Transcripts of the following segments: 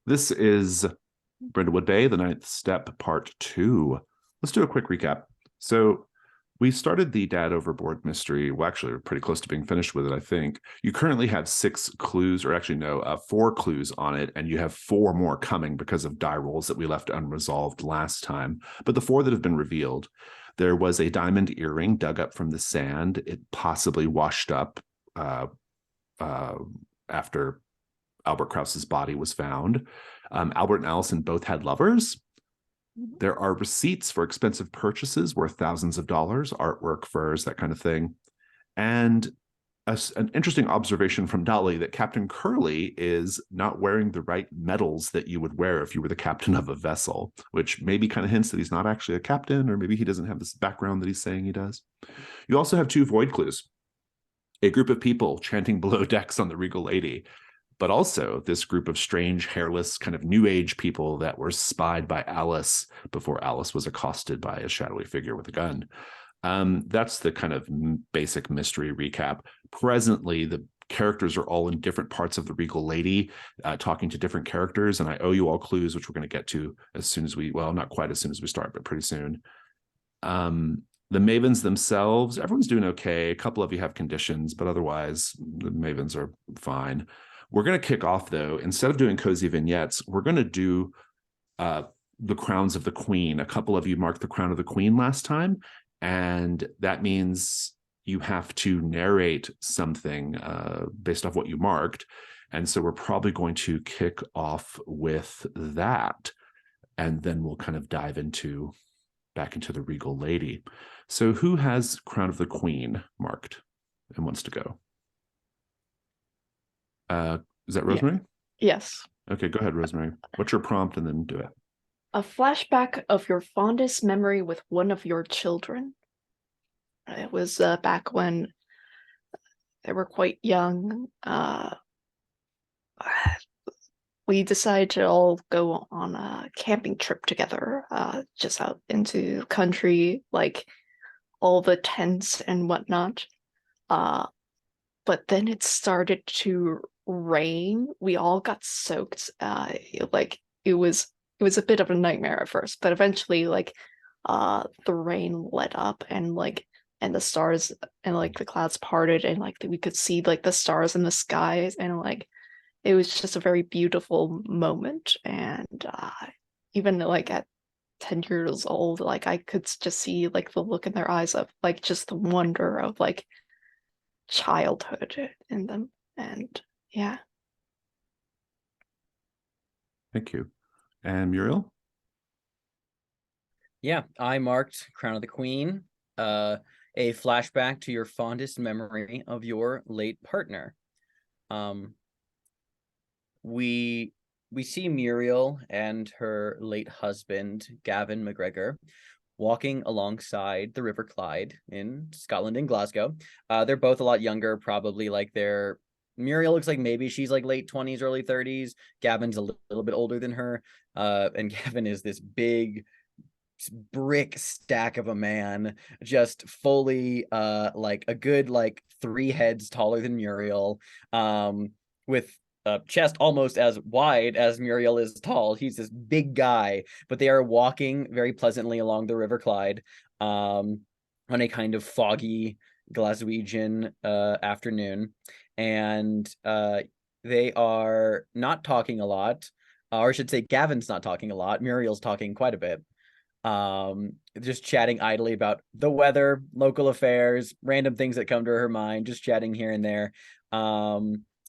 This is Brindlewood Bay, the Ninth Step, Part 2. Let's do a quick recap. So we started the Dad Overboard mystery. Well, actually, we're pretty close to being finished with it, I think. You currently have 6 clues, or actually, no, 4 clues on it, and you have 4 more coming because of die rolls that we left unresolved last time. But the 4 that have been revealed, there was a diamond earring dug up from the sand. It possibly washed up after Albert Krause's body was found. Albert and Allison both had lovers. There are receipts for expensive purchases worth thousands of dollars, artwork, furs, that kind of thing. And an interesting observation from Dolly that Captain Curly is not wearing the right medals that you would wear if you were the captain of a vessel, which maybe kind of hints that he's not actually a captain, or maybe he doesn't have this background that he's saying he does. You also have 2 void clues. A group of people chanting below decks on the Regal Lady, but also this group of strange, hairless, kind of new age people that were spied by Alice before Alice was accosted by a shadowy figure with a gun. That's the kind of basic mystery recap. Presently, the characters are all in different parts of the Regal Lady, talking to different characters, and I owe you all clues, which we're going to get to as soon as we, well, not quite as soon as we start, but pretty soon. The Mavens themselves, everyone's doing okay. A couple of you have conditions, but otherwise, the Mavens are fine. We're going to kick off, though. Instead of doing cozy vignettes, we're going to do the crowns of the queen. A couple of you marked the crown of the queen last time, and that means you have to narrate something based off what you marked. And so we're probably going to kick off with that, and then we'll kind of dive back into the Regal Lady. So who has crown of the queen marked and wants to go? Is that Rosemary? Yeah. Yes. Okay, go ahead, Rosemary. What's your prompt, and then do it. A flashback of your fondest memory with one of your children. It was back when they were quite young. We decided to all go on a camping trip together, just out into the country, like all the tents and whatnot. But then it started to rain. We all got soaked. It was a bit of a nightmare at first, but eventually the rain let up, and the stars and the clouds parted, and we could see the stars in the skies, and it was just a very beautiful moment. And even at 10 years old, I could just see the look in their eyes of just the wonder of childhood in them. And yeah. Thank you. And Muriel? Yeah, I marked Crown of the Queen, a flashback to your fondest memory of your late partner. We see Muriel and her late husband, Gavin McGregor, walking alongside the River Clyde in Scotland, in Glasgow. They're both a lot younger, probably Muriel looks like maybe she's late 20s, early 30s. Gavin's a little bit older than her. And Gavin is this big brick stack of a man, just fully a good 3 heads taller than Muriel, with a chest almost as wide as Muriel is tall. He's this big guy, but they are walking very pleasantly along the River Clyde on a kind of foggy Glaswegian afternoon, and they are not talking a lot, or I should say Gavin's not talking a lot. Muriel's talking quite a bit, just chatting idly about the weather, local affairs, random things that come to her mind, just chatting here and there.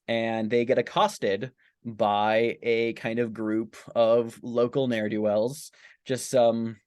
And they get accosted by a kind of group of local ne'er-do-wells, just some,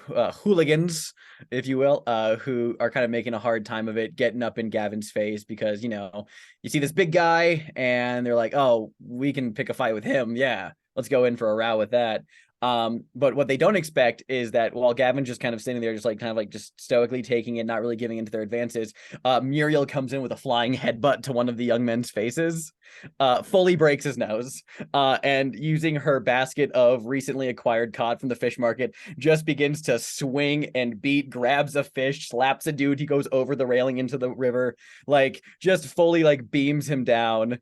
hooligans, if you will, who are kind of making a hard time of it, getting up in Gavin's face because, you see this big guy and they're like, oh, we can pick a fight with him. Yeah, let's go in for a row with that. But what they don't expect is that while Gavin's just kind of sitting there, just stoically taking it, not really giving into their advances, Muriel comes in with a flying headbutt to one of the young men's faces, fully breaks his nose, and using her basket of recently acquired cod from the fish market, just begins to swing and beat, grabs a fish, slaps a dude, he goes over the railing into the river, just fully beams him down.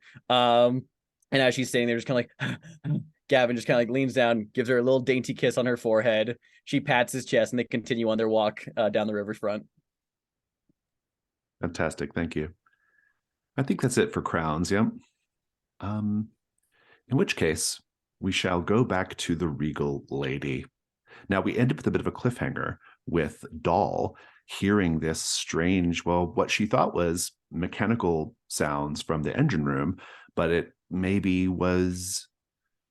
And as she's sitting there, just kind of like, Gavin just kind of like leans down, gives her a little dainty kiss on her forehead. She pats his chest, and they continue on their walk down the riverfront. Fantastic. Thank you. I think that's it for crowns. Yep. In which case, we shall go back to the regal lady. Now, we end up with a bit of a cliffhanger with Doll hearing this strange, well, what she thought was mechanical sounds from the engine room, but it maybe was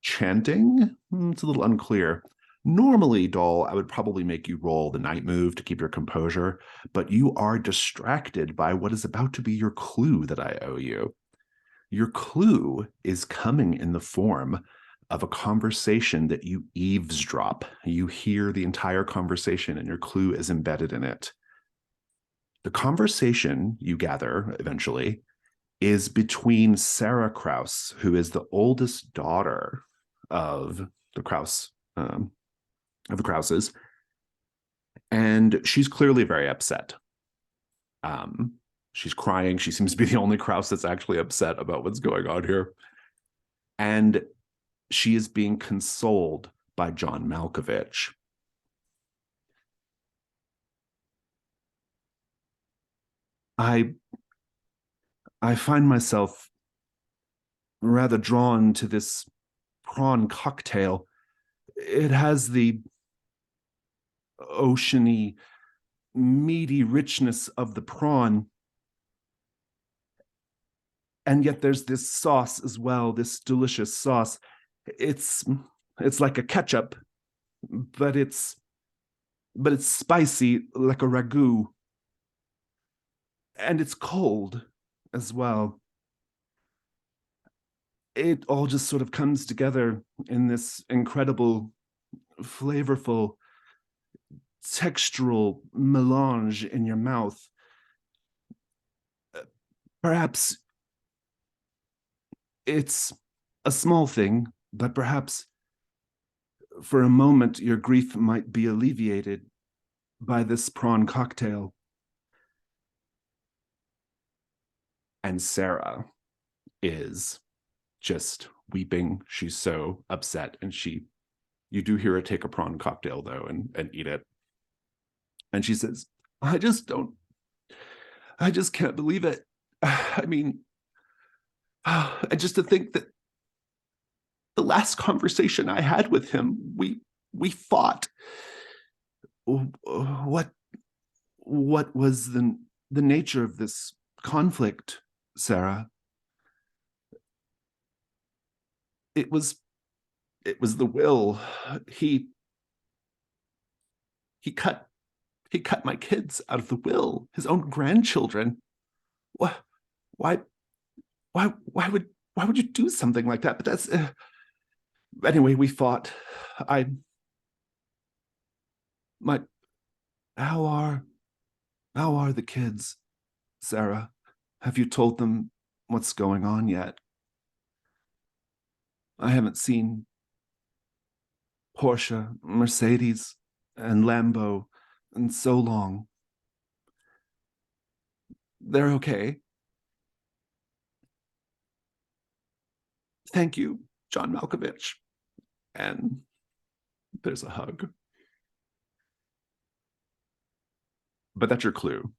chanting. It's a little unclear. Normally, Doll, I would probably make you roll the night move to keep your composure, but you are distracted by what is about to be your clue that I owe you. Your clue is coming in the form of a conversation that you eavesdrop. You hear the entire conversation, and your clue is embedded in it. The conversation, you gather eventually, is between Sarah Krause, who is the oldest daughter of the Krauses, and she's clearly very upset. She's crying. She seems to be the only Krause that's actually upset about what's going on here. And she is being consoled by John Malkovich. I find myself rather drawn to this prawn cocktail. It has the oceany, meaty richness of the prawn. And yet there's this sauce as well, this delicious sauce. It's like a ketchup, but it's spicy like a ragu. And it's cold as well. It all just sort of comes together in this incredible, flavorful, textural melange in your mouth. Perhaps it's a small thing, but perhaps for a moment your grief might be alleviated by this prawn cocktail. And Sarah is just weeping. She's so upset, and you do hear her take a prawn cocktail though and eat it. And she says, I just can't believe it. I mean, and just to think that the last conversation I had with him, we fought. What was the nature of this conflict, Sarah? It was the will. He cut my kids out of the will, his own grandchildren. Why would you do something like that? But that's anyway, we fought. How are the kids, Sarah? Have you told them what's going on yet? I haven't seen Porsche, Mercedes, and Lambo in so long. They're okay. Thank you, John Malkovich. And there's a hug. But that's your clue,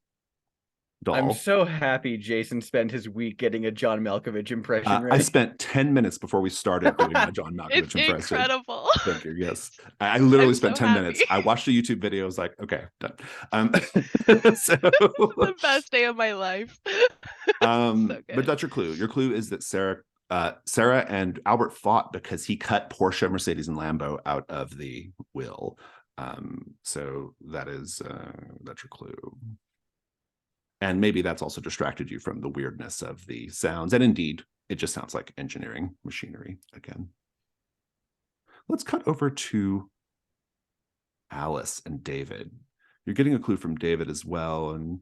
Doll. I'm so happy Jason spent his week getting a John Malkovich impression ready. I spent 10 minutes before we started doing my John Malkovich It's impression. incredible. Thank you. Yes. I literally I'm spent so 10 minutes. happy. I watched a YouTube video. I was like, okay, done. So, The best day of my life. So but good. that's your clue. Your clue is that Sarah and Albert fought because he cut Porsche, Mercedes, and Lambo out of the will. So that's your clue. And maybe that's also distracted you from the weirdness of the sounds. And indeed, it just sounds like engineering machinery again. Let's cut over to Alice and David. You're getting a clue from David as well. And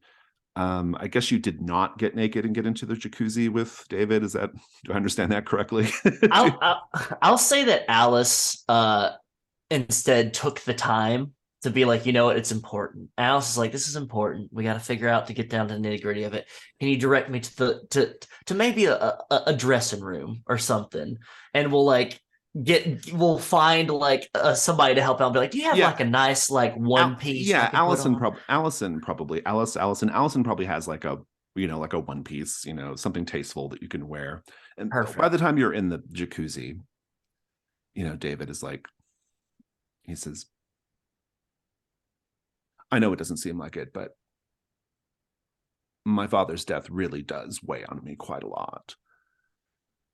I guess you did not get naked and get into the jacuzzi with David. Do I understand that correctly? I'll say that Alice instead took the time to be like, you know what, it's important. Alice is like, this is important. We got to figure out to get down to the nitty gritty of it. Can you direct me to to maybe a dressing room or something? And we'll find like somebody to help out and be like, do you have Yeah. like a nice like one piece? Yeah, I can put on? Allison probably has like a like a one piece, something tasteful that you can wear. And by Perfect. the time you're in the jacuzzi, David is like, he says, I know it doesn't seem like it, but my father's death really does weigh on me quite a lot.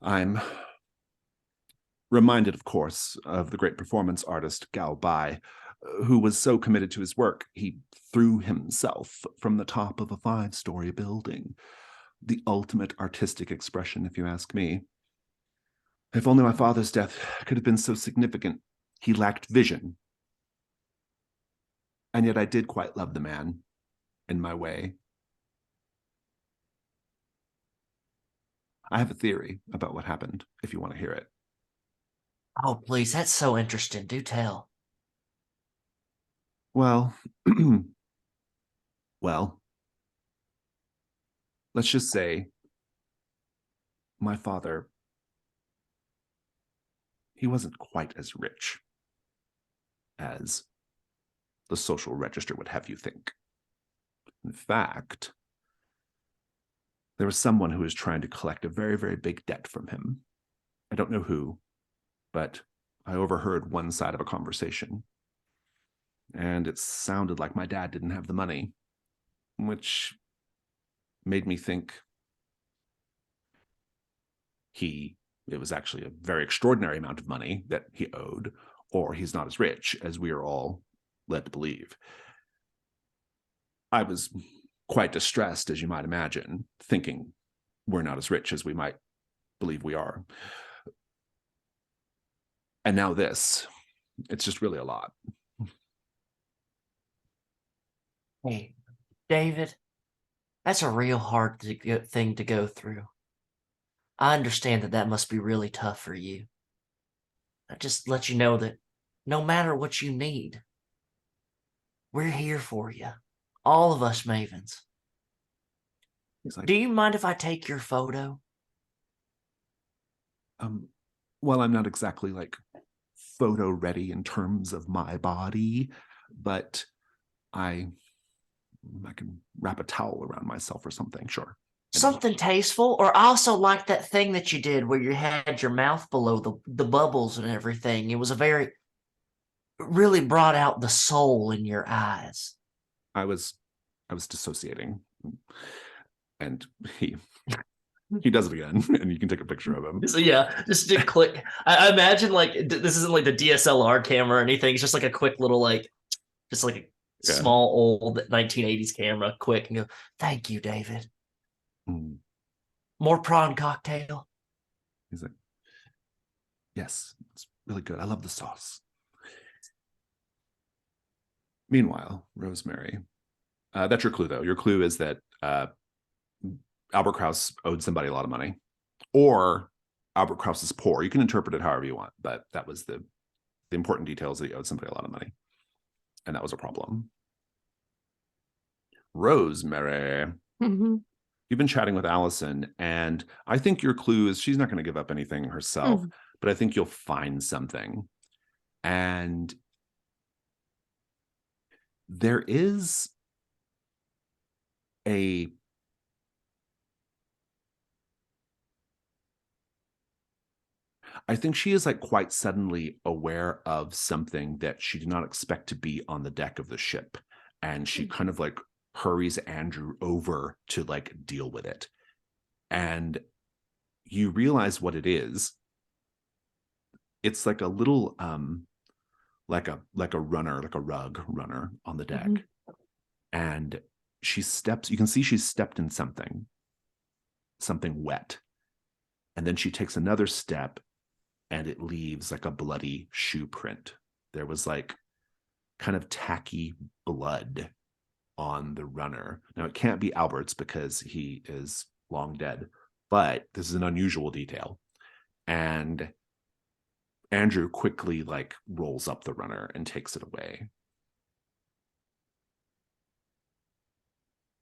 I'm reminded, of course, of the great performance artist Gal Bai, who was so committed to his work, he threw himself from the top of a 5-story building. The ultimate artistic expression, if you ask me. If only my father's death could have been so significant. He lacked vision. And yet I did quite love the man in my way. I have a theory about what happened, if you want to hear it. Oh, please. That's so interesting. Do tell. Well, well, let's just say my father, he wasn't quite as rich as the social register would have you think. In fact, there was someone who was trying to collect a very, very big debt from him. I don't know who, but I overheard one side of a conversation. And it sounded like my dad didn't have the money, which made me think it was actually a very extraordinary amount of money that he owed, or he's not as rich as we are all led to believe. I was quite distressed, as you might imagine, thinking we're not as rich as we might believe we are. And now this, it's just really a lot. Hey, David, that's a real hard thing to go through. I understand that must be really tough for you. I just let you know that no matter what you need, we're here for you. All of us Mavens. He's like, Do you mind if I take your photo? well, I'm not exactly like photo ready in terms of my body, but I can wrap a towel around myself or something, sure. Something tasteful, or I also like that thing that you did where you had your mouth below the bubbles and everything. It was really brought out the soul in your eyes. I was dissociating, and he does it again, and you can take a picture of him. So yeah, just to click. I imagine like this isn't like the DSLR camera or anything. It's just like a quick little just like a small old 1980s camera, quick, and go, thank you, David. Mm. More prawn cocktail. He's like, yes, it's really good. I love the sauce. Meanwhile, Rosemary, that's your clue, though. Your clue is that Albert Krauss owed somebody a lot of money, or Albert Krauss is poor. You can interpret it however you want, but that was the important details, that he owed somebody a lot of money, and that was a problem. Rosemary, you've been chatting with Allison, and I think your clue is she's not going to give up anything herself, but I think you'll find something. And there is I think she is like quite suddenly aware of something that she did not expect to be on the deck of the ship. And she kind of like hurries Andrew over to like deal with it. And you realize what it is. It's like a little like a runner, like a rug runner on the deck. And you can see she's stepped in something wet. And then she takes another step, and it leaves like a bloody shoe print. There was like kind of tacky blood on the runner. Now, it can't be Albert's because he is long dead, but this is an unusual detail. And Andrew quickly like rolls up the runner and takes it away.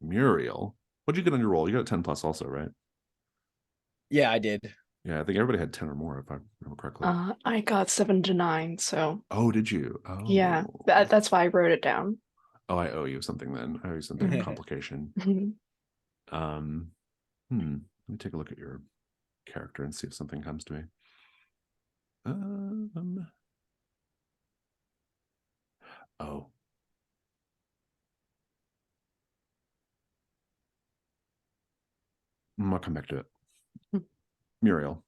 Muriel, what'd you get on your roll? You got a 10 plus also, right? Yeah, I did. Yeah, I think everybody had 10 or more, if I remember correctly. I got 7 to 9, so Oh, did you? yeah, Oh. that's why I wrote it down. Oh, I owe you something then. I owe you something, a complication. Let me take a look at your character and see if something comes to me. Oh. I'll come back to it. Muriel,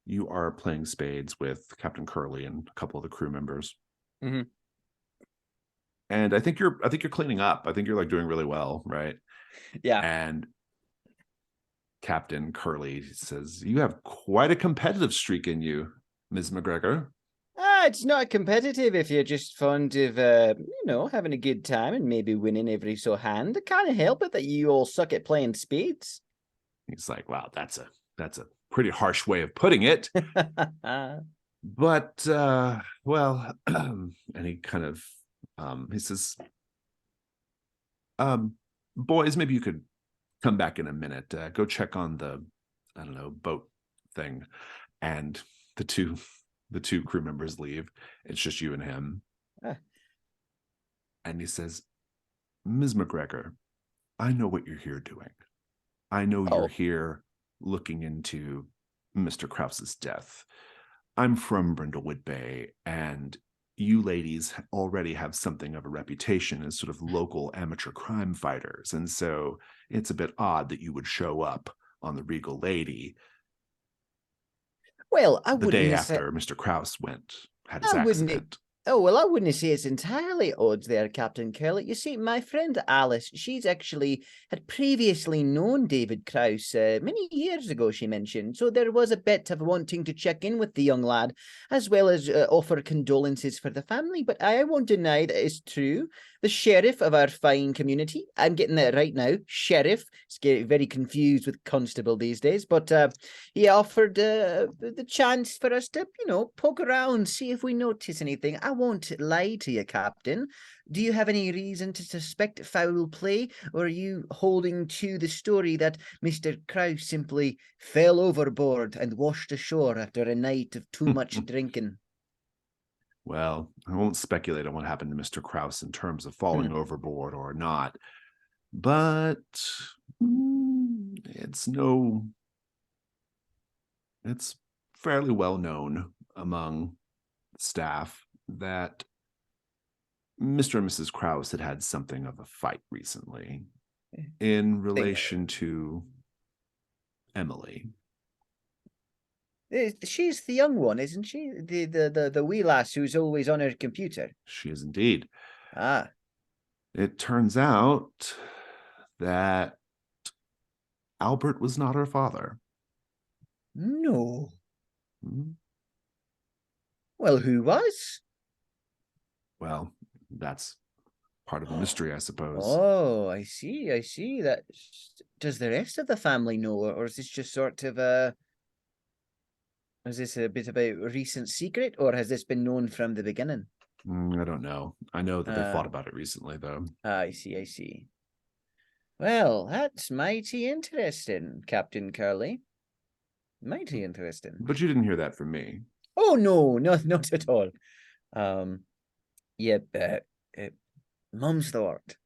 you are playing spades with Captain Curly and a couple of the crew members. Mm-hmm. And I think you're cleaning up. I think you're like doing really well, right? Yeah. And Captain Curly says, "You have quite a competitive streak in you, Ms. McGregor." It's not competitive if you're just fond of, having a good time and maybe winning every so hand. I can't help it that you all suck at playing spades. He's like, "Wow, that's a pretty harsh way of putting it." But well, and he kind of he says, "Boys, maybe you could come back in a minute. Go check on the, I don't know, boat thing." And the two crew members leave. It's just you and him. And he says, "Ms. McGregor, I know what you're here doing. I know you're here looking into Mr. Krause's death. I'm from Brindlewood Bay, and you ladies already have something of a reputation as sort of local amateur crime fighters, and so it's a bit odd that you would show up on the Regal Lady Well, I the wouldn't day say, after Mr. Krause had his I wouldn't. accident." Oh, well, I wouldn't say it's entirely odds there, Captain Curly. You see, my friend Alice, she's actually had previously known David Krause many years ago, she mentioned. So there was a bit of wanting to check in with the young lad, as well as offer condolences for the family. But I won't deny that it's true. The sheriff of our fine community, I'm getting that right now, sheriff, it's getting very confused with constable these days, but he offered the chance for us to, poke around, see if we notice anything. I won't lie to you, Captain. Do you have any reason to suspect foul play, or are you holding to the story that Mr. Krause simply fell overboard and washed ashore after a night of too much drinking? Well, I won't speculate on what happened to Mr. Krause in terms of falling overboard or not, but it's fairly well known among staff that Mr. and Mrs. Krause had something of a fight recently in relation to Emily. She's the young one, isn't she? The wee lass who's always on her computer. She is indeed. Ah. It turns out that Albert was not her father. No. Well, who was? Well, that's part of the mystery, I suppose. Oh, I see. That does the rest of the family know, or is this just sort of is this a bit of a recent secret, or has this been known from the beginning? I don't know. I know that they fought about it recently, though. I see. Well, that's mighty interesting, Captain Curly. Mighty interesting. But you didn't hear that from me. Oh, no, not at all. Yep, mum's the word.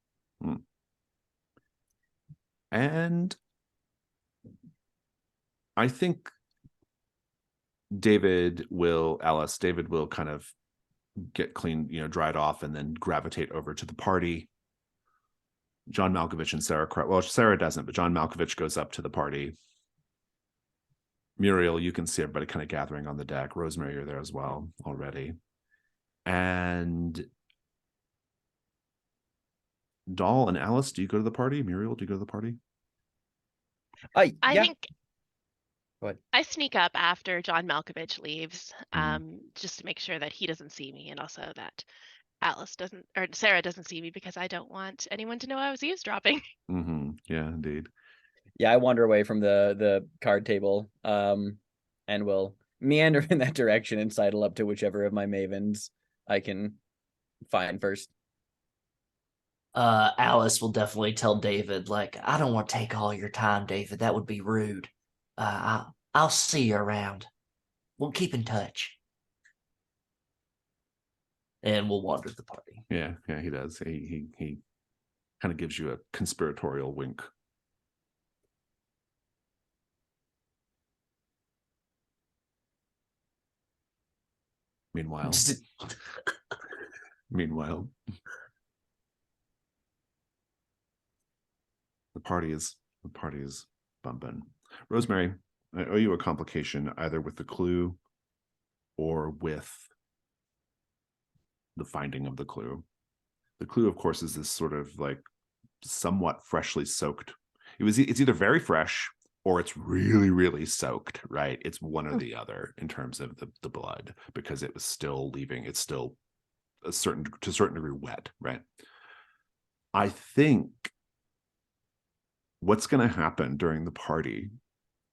And I think David will kind of get clean, dried off, and then gravitate over to the party. John Malkovich and Sarah, well, Sarah doesn't, but John Malkovich goes up to the party. Muriel, you can see everybody kind of gathering on the deck. Rosemary, you're there as well already. And Doll and Alice, do you go to the party? Muriel, do you go to the party? I think I sneak up after John Malkovich leaves, just to make sure that he doesn't see me, and also that Sarah doesn't see me, because I don't want anyone to know I was eavesdropping. Yeah, indeed. Yeah, I wander away from the card table, and will meander in that direction and sidle up to whichever of my mavens I can find first. Alice will definitely tell David, like, I don't want to take all your time, David. That would be rude. I'll see you around. We'll keep in touch. And we'll wander the party. Yeah, he does. He kind of gives you a conspiratorial wink. Meanwhile, the party is bumping. Rosemary, I owe you a complication either with the clue or with the finding of the clue. The clue, of course, is this sort of like somewhat freshly soaked. It's either very fresh or it's really, really soaked, right? It's one or the other in terms of the blood, because it was still leaving. It's still to a certain degree wet, right? I think what's going to happen during the party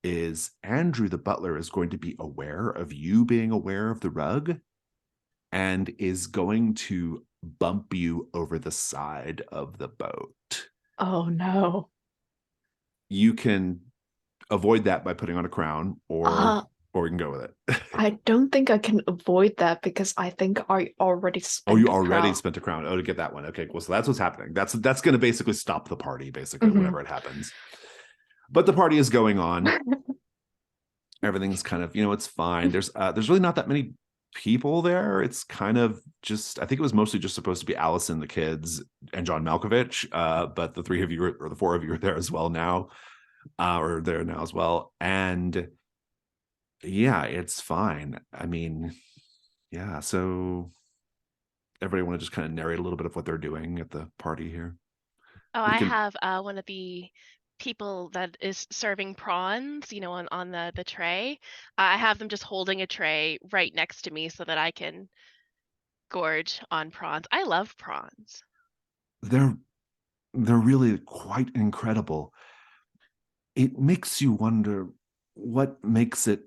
is Andrew, the butler, is going to be aware of you being aware of the rug and is going to bump you over the side of the boat. Oh, no. You can avoid that by putting on a crown, or you can go with it. I don't think I can avoid that because I think I already spent you a already crown. spent a crown. Oh, to get that one. Okay, cool. So that's what's happening. That's going to basically stop the party, basically, whenever it happens. But the party is going on. Everything's kind of, it's fine. There's really not that many people there. It's kind of just, I think it was mostly just supposed to be Allison, the kids, and John Malkovich. But the three of you, or the four of you, are there as well now, or there now as well. And yeah, it's fine. I mean, yeah. So everybody want to just kind of narrate a little bit of what they're doing at the party here? Oh, I have one of the people that is serving prawns, on the tray. I have them just holding a tray right next to me so that I can gorge on prawns. I love prawns. They're really quite incredible. It makes you wonder what makes it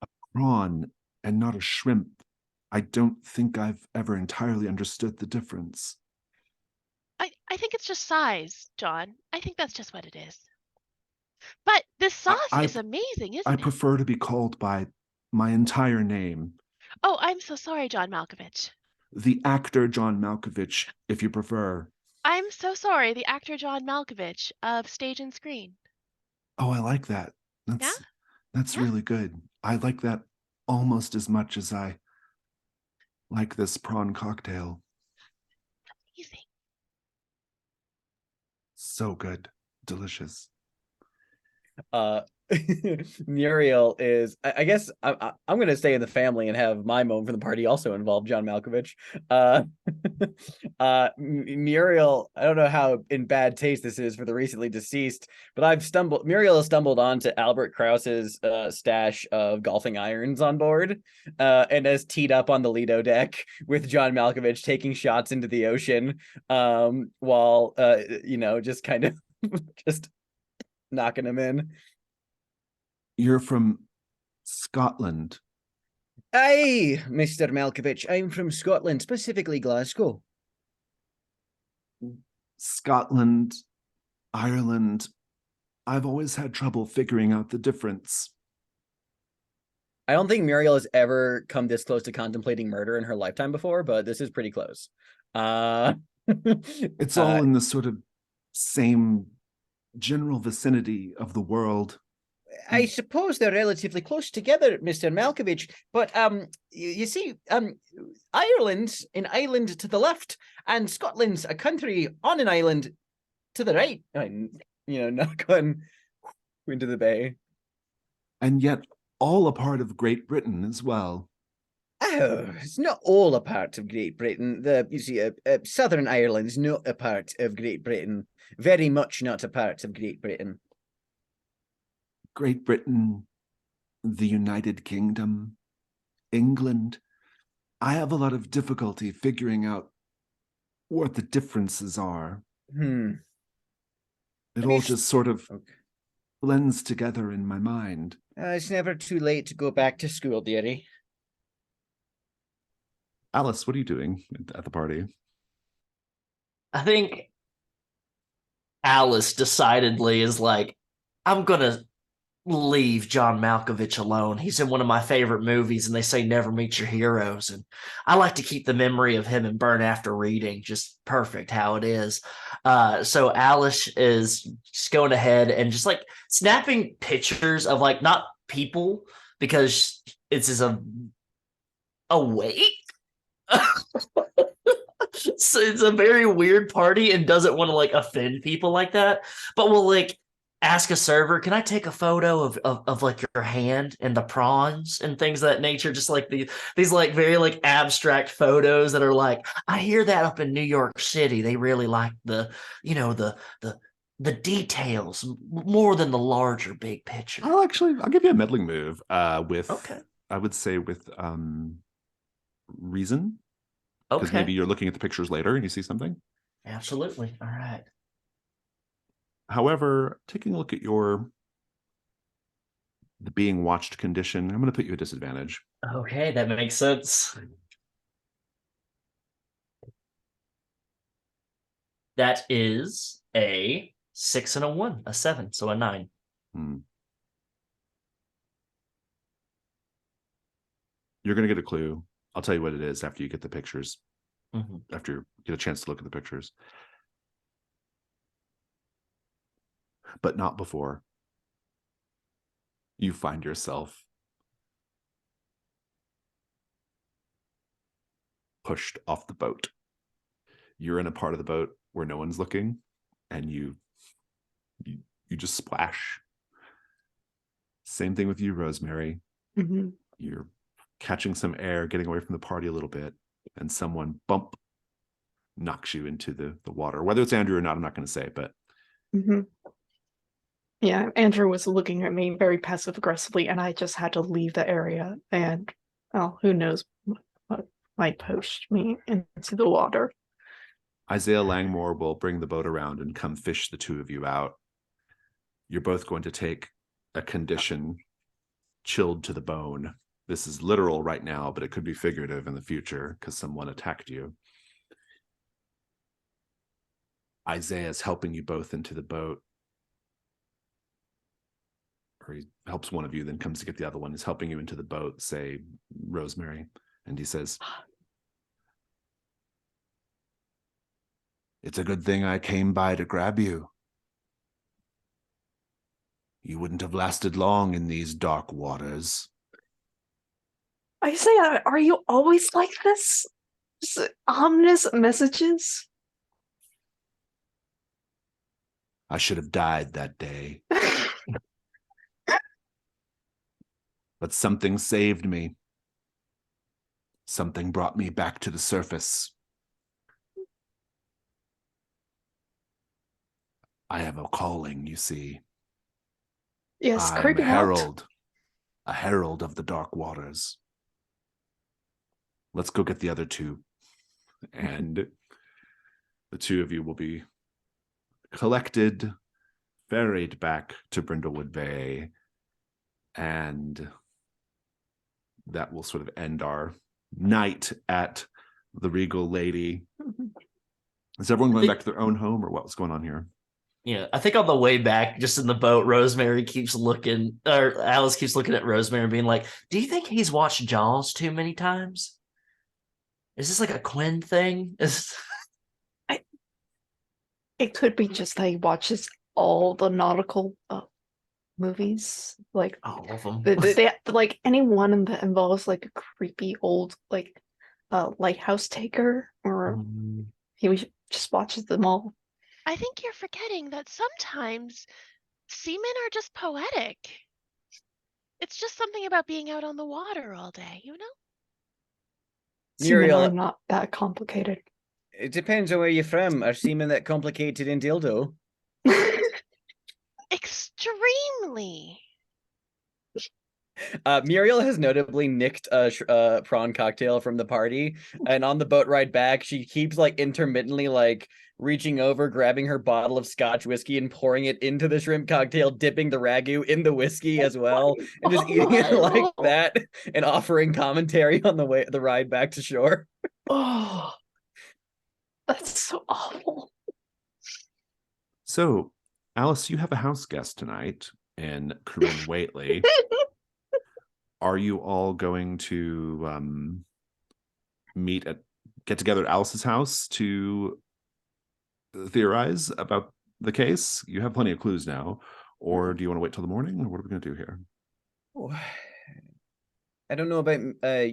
a prawn and not a shrimp. I don't think I've ever entirely understood the difference. I think it's just size, John. I think that's just what it is. But this sauce is amazing, isn't it? I prefer to be called by my entire name. Oh, I'm so sorry, John Malkovich. The actor John Malkovich, if you prefer. I'm so sorry, the actor John Malkovich of Stage and Screen. Oh, I like that. That's really good. I like that almost as much as I like this prawn cocktail. Amazing. So good. Delicious. Muriel is, I guess I'm going to stay in the family and have my moment from the party also involve John Malkovich. Muriel, I don't know how in bad taste this is for the recently deceased, but Muriel has stumbled onto Albert Krause's stash of golfing irons on board, and has teed up on the Lido deck with John Malkovich taking shots into the ocean, while just kind of just knocking him in. You're from Scotland. Aye, Mr. Malkovich, I'm from Scotland, specifically Glasgow. Scotland, Ireland. I've always had trouble figuring out the difference. I don't think Muriel has ever come this close to contemplating murder in her lifetime before, but this is pretty close. It's all in the sort of same general vicinity of the world. I suppose they're relatively close together, Mr. Malkovich, but you see, Ireland's an island to the left, and Scotland's a country on an island to the right. Not going into the bay. And yet all a part of Great Britain as well. Oh, it's not all a part of Great Britain. Southern Ireland's not a part of Great Britain. Very much not a part of Great Britain. Great Britain, the United Kingdom, England. I have a lot of difficulty figuring out what the differences are. It all just sort of blends together in my mind. It's never too late to go back to school, dearie. Alice, what are you doing at the party? I think Alice decidedly is like, I'm gonna leave John Malkovich alone. He's in one of my favorite movies, and they say never meet your heroes. And I like to keep the memory of him in Burn After Reading just perfect how it is. So Alice is just going ahead and just like snapping pictures of like not people because it's as a wake. So it's a very weird party and doesn't want to like offend people like that, but will like ask a server, can I take a photo of like your hand and the prawns and things of that nature? Just like these like very like abstract photos that are like, I hear that up in New York City. They really like the, you know, the details more than the larger big picture. I'll give you a meddling move with, Okay. I would say with reason. Because Okay. maybe you're looking at the pictures later and you see something. Absolutely. All right. However, taking a look at the being watched condition, I'm going to put you at disadvantage. Okay, that makes sense. That is a 6 and a 1, a 7, so a 9. You're going to get a clue. I'll tell you what it is after you get the pictures. Mm-hmm. After you get a chance to look at the pictures. But not before you find yourself pushed off the boat. You're in a part of the boat where no one's looking, and you just splash. Same thing with you, Rosemary. Mm-hmm. You're catching some air, getting away from the party a little bit, and someone knocks you into the water. Whether it's Andrew or not, I'm not going to say, but Mm-hmm. Yeah, Andrew was looking at me very passive aggressively, and I just had to leave the area. And well, who knows what might push me into the water. Isaiah Langmore will bring the boat around and come fish the two of you out. You're both going to take a condition chilled to the bone. This is literal right now, but it could be figurative in the future because someone attacked you. Isaiah is helping you both into the boat. Or he helps one of you, then comes to get the other one. He's helping you into the boat, say Rosemary. And he says, it's a good thing I came by to grab you. You wouldn't have lasted long in these dark waters. Isaiah, are you always like this? Just ominous messages? I should have died that day. But something saved me. Something brought me back to the surface. I have a calling, you see. Yes, I'm creeping out. a herald of the dark waters. Let's go get the other two. And the two of you will be collected, ferried back to Brindlewood Bay, and that will sort of end our night at the Regal Lady. Is everyone going back to their own home, or what's going on here? Yeah, I think on the way back, just in the boat, Rosemary keeps looking, or Alice keeps looking at Rosemary and being like, do you think he's watched Jaws too many times? Is this like a Quinn thing? It could be just that he watches all the nautical movies, like all of them. they like anyone that involves like a creepy old like lighthouse taker, or he just watches them all. I think you're forgetting that sometimes seamen are just poetic. It's just something about being out on the water all day, you know? Seamen are not that complicated. It depends on where you're from. Are seamen that complicated in dildo? Extremely. Muriel has notably nicked a prawn cocktail from the party, and on the boat ride back, she keeps like intermittently like reaching over, grabbing her bottle of Scotch whiskey and pouring it into the shrimp cocktail, dipping the ragu in the whiskey as well, and just eating it like that, and offering commentary on the ride back to shore. Oh, That's so awful. So, Alice, you have a house guest tonight in Corinne Waitley. Are you all going to get together at Alice's house to theorize about the case? You have plenty of clues now. Or do you want to wait till the morning? Or what are we going to do here? Oh, I don't know about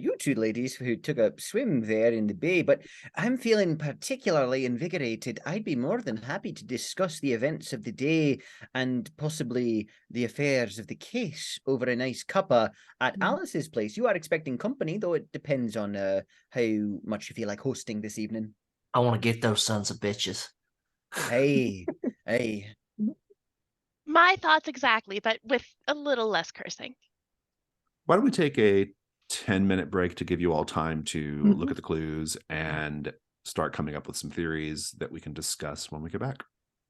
you two ladies who took a swim there in the bay, but I'm feeling particularly invigorated. I'd be more than happy to discuss the events of the day and possibly the affairs of the case over a nice cuppa at Alice's place. You are expecting company, though it depends on how much you feel like hosting this evening. I want to get those sons of bitches. Hey, hey. My thoughts exactly, but with a little less cursing. Why don't we take a 10-minute break to give you all time to look at the clues and start coming up with some theories that we can discuss when we get back.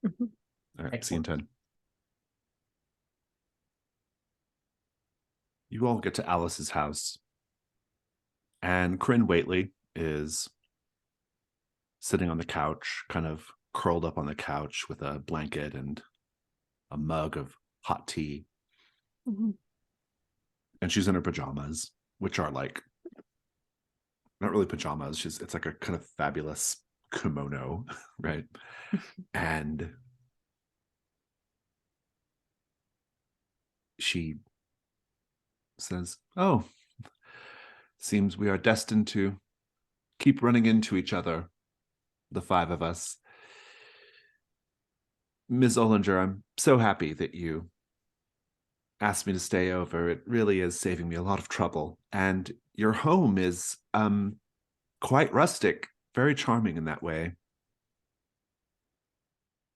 All right, see you in 10. You all get to Alice's house, and Corinne Waitley is sitting on the couch, kind of curled up on the couch with a blanket and a mug of hot tea. And she's in her pajamas, which are like, not really pajamas, it's like a kind of fabulous kimono, right? And she says, "Oh, seems we are destined to keep running into each other, the five of us. Ms. Ollinger, I'm so happy that you asked me to stay over. It really is saving me a lot of trouble. And your home is quite rustic, very charming in that way."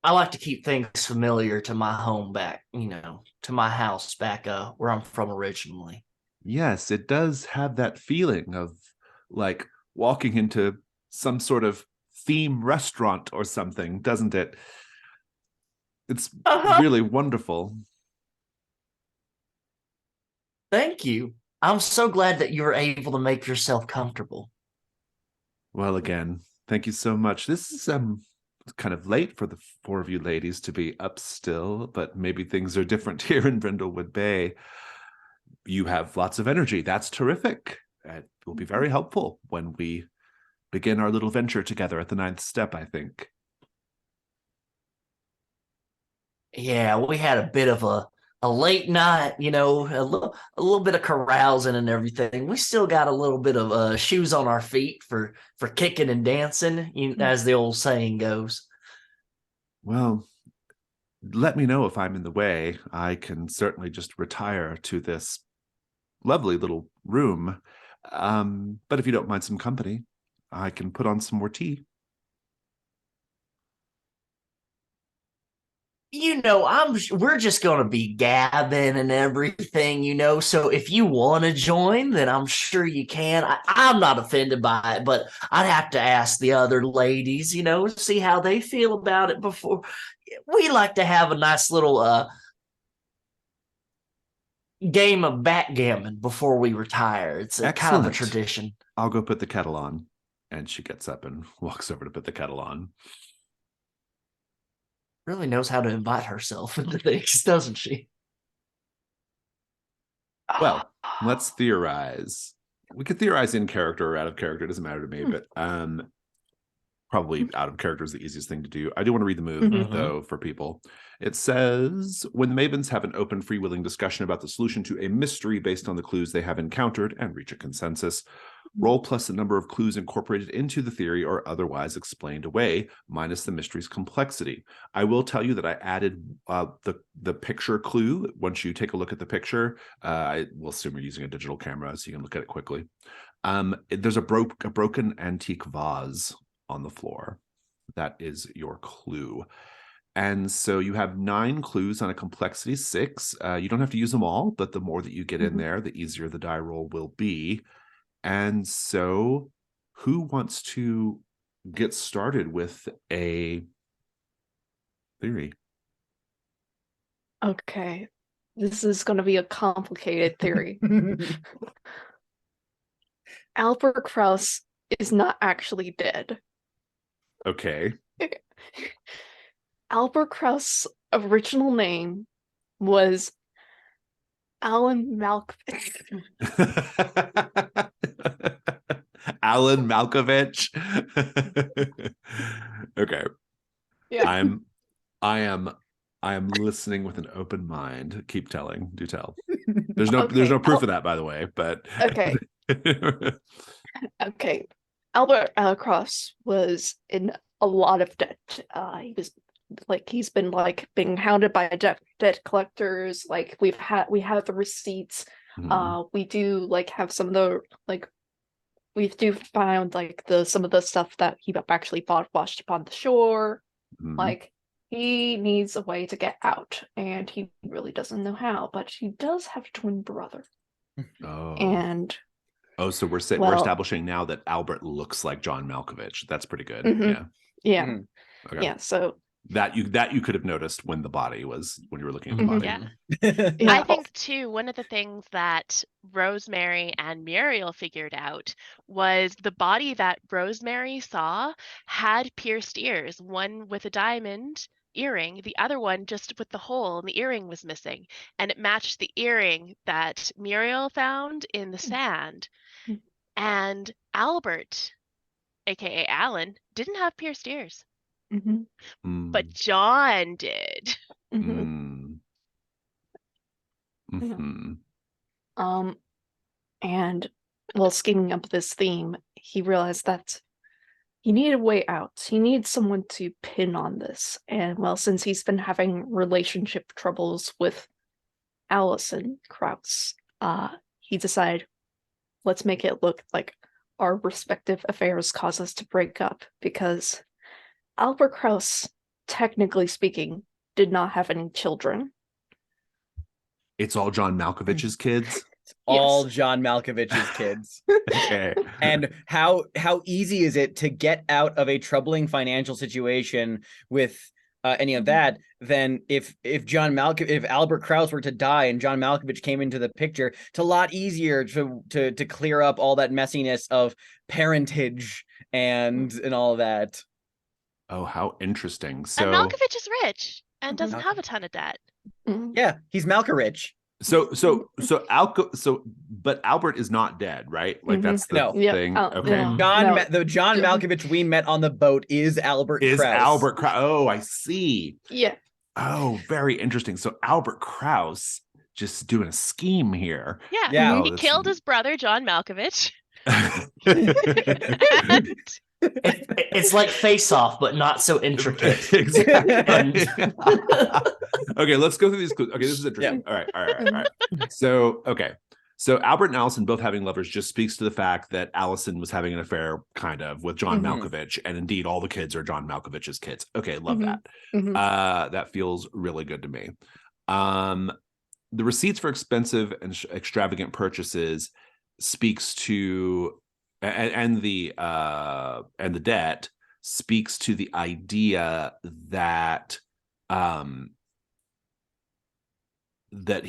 I like to keep things familiar to my home back, to my house back where I'm from originally. Yes, it does have that feeling of like walking into some sort of theme restaurant or something, doesn't it? It's really wonderful. Thank you. I'm so glad that you were able to make yourself comfortable. Well, again, thank you so much. This is kind of late for the four of you ladies to be up still, but maybe things are different here in Brindlewood Bay. You have lots of energy. That's terrific. It will be very helpful when we begin our little venture together at the 9th step, I think. Yeah, we had a bit of a late night, a little bit of carousing and everything. We still got a little bit of shoes on our feet for kicking and dancing, as the old saying goes. Well, let me know if I'm in the way. I can certainly just retire to this lovely little room. But if you don't mind some company, I can put on some more tea. We're just going to be gabbing and everything, so if you want to join, then I'm sure you can. I'm not offended by it, but I'd have to ask the other ladies, see how they feel about it before. We like to have a nice little game of backgammon before we retire. It's kind of a tradition. I'll go put the kettle on. And she gets up and walks over to put the kettle on. Really knows how to invite herself into things, doesn't she? Well, let's theorize. We could theorize in character or out of character. It doesn't matter to me, but probably out of character is the easiest thing to do. I do want to read the move, though, for people. It says, when the Mavens have an open, freewheeling discussion about the solution to a mystery based on the clues they have encountered and reach a consensus, roll plus the number of clues incorporated into the theory or otherwise explained away, minus the mystery's complexity. I will tell you that I added the picture clue. Once you take a look at the picture, I will assume you're using a digital camera so you can look at it quickly. There's a broken antique vase on the floor. That is your clue. And so you have 9 clues on a complexity 6. You don't have to use them all, but the more that you get in there, the easier the die roll will be. And so who wants to get started with a theory? Okay. This is going to be a complicated theory. Albert Kraus is not actually dead. Okay. Albert Krauss' original name was Alan Malkovich. Alan Malkovich. Okay. Yeah. I am listening with an open mind. Keep telling. Do tell. There's no proof of that, by the way, but okay. Okay. Albert Krauss was in a lot of debt. He's been being hounded by debt collectors. Like we have the receipts. We do have some of the we do found some of the stuff that he actually bought washed upon the shore. He needs a way to get out, and he really doesn't know how, but he does have a twin brother. So we're establishing now that Albert looks like John Malkovich. That's pretty good. Yeah. Okay. Yeah. So that you could have noticed when you were looking at the body. Yeah. I think too, one of the things that Rosemary and Muriel figured out was the body that Rosemary saw had pierced ears, one with a diamond earring, the other one just with the hole, and the earring was missing, and it matched the earring that Muriel found in the sand. And Albert, aka Alan, didn't have pierced ears. But John did. And while scheming up this theme, he realized that he needed a way out. He needs someone to pin on this. And since he's been having relationship troubles with Allison Krauss, he decided, let's make it look like our respective affairs cause us to break up, because Albert Krauss, technically speaking, did not have any children. It's all John Malkovich's kids? All John Malkovich's kids. Okay. And how easy is it to get out of a troubling financial situation with any of that than if Albert Krauss were to die and John Malkovich came into the picture? It's a lot easier to clear up all that messiness of parentage and all that. Oh, how interesting. So and Malkovich is rich and doesn't have a ton of debt. Yeah, he's Malkovich. But Albert is not dead, right? That's the thing. Okay. The John Malkovich we met on the boat is Albert Krauss. Oh, I see. Yeah. Oh, very interesting. So Albert Krauss just doing a scheme here. Yeah. He killed his brother, John Malkovich. It's like Face Off, but not so intricate. Exactly. Okay, let's go through these clues. Okay, this is interesting. All right. So Albert and Allison both having lovers just speaks to the fact that Allison was having an affair kind of with John Malkovich, and indeed all the kids are John Malkovich's kids. Okay, love that. That feels really good to me. The receipts for expensive and extravagant purchases speaks to and the debt speaks to the idea that that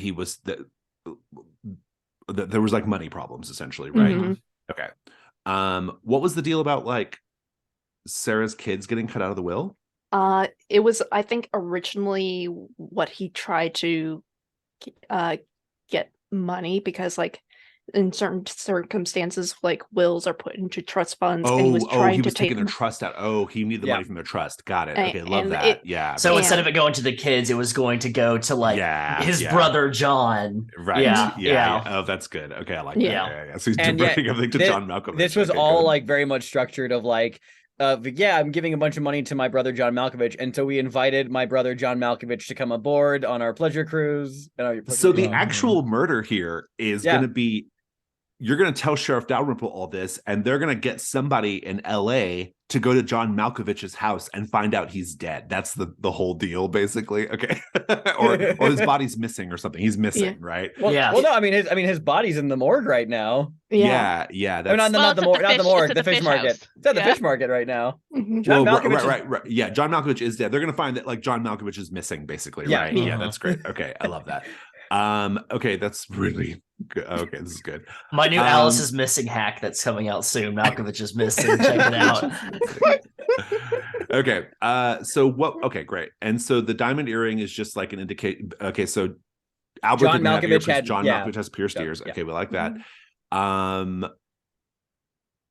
there was money problems, essentially, right? Okay. What was the deal about Sarah's kids getting cut out of the will? It was, I think, originally what he tried to get money, because in certain circumstances, wills are put into trust funds, and he was trying to take taking their trust out. Oh, he needed the money from their trust. Got it. Okay, love that. So instead of it going to the kids, it was going to go to his brother John. Right. Yeah. Oh, that's good. Okay, I like that. Yeah. So he's diverting everything to John Malkovich. This was all very much structured of I'm giving a bunch of money to my brother John Malkovich, and so we invited my brother John Malkovich to come aboard on our pleasure cruise. So the actual murder here is going to be, you're going to tell Sheriff Dalrymple all this, and they're going to get somebody in LA to go to John Malkovich's house and find out he's dead. That's the whole deal, basically. Okay. or his body's missing or something. He's missing, right? Well, no, his body's in the morgue right now. Yeah. Not the morgue, the fish market. It's at the fish market right now. John Malkovich right. Yeah, John Malkovich is dead. They're going to find that John Malkovich is missing, basically, right? Yeah, that's great. Okay, I love that. Okay, that's really good. Okay, this is good. My new Alice is Missing hack that's coming out soon. Malkovich is missing. Check it out. Okay. Okay, great. And so the diamond earring is just like an indicate. Okay, so Albert John didn't have Malkovich ears, had- John yeah. Malkovich has pierced Yeah, ears. yeah. Okay, we like that.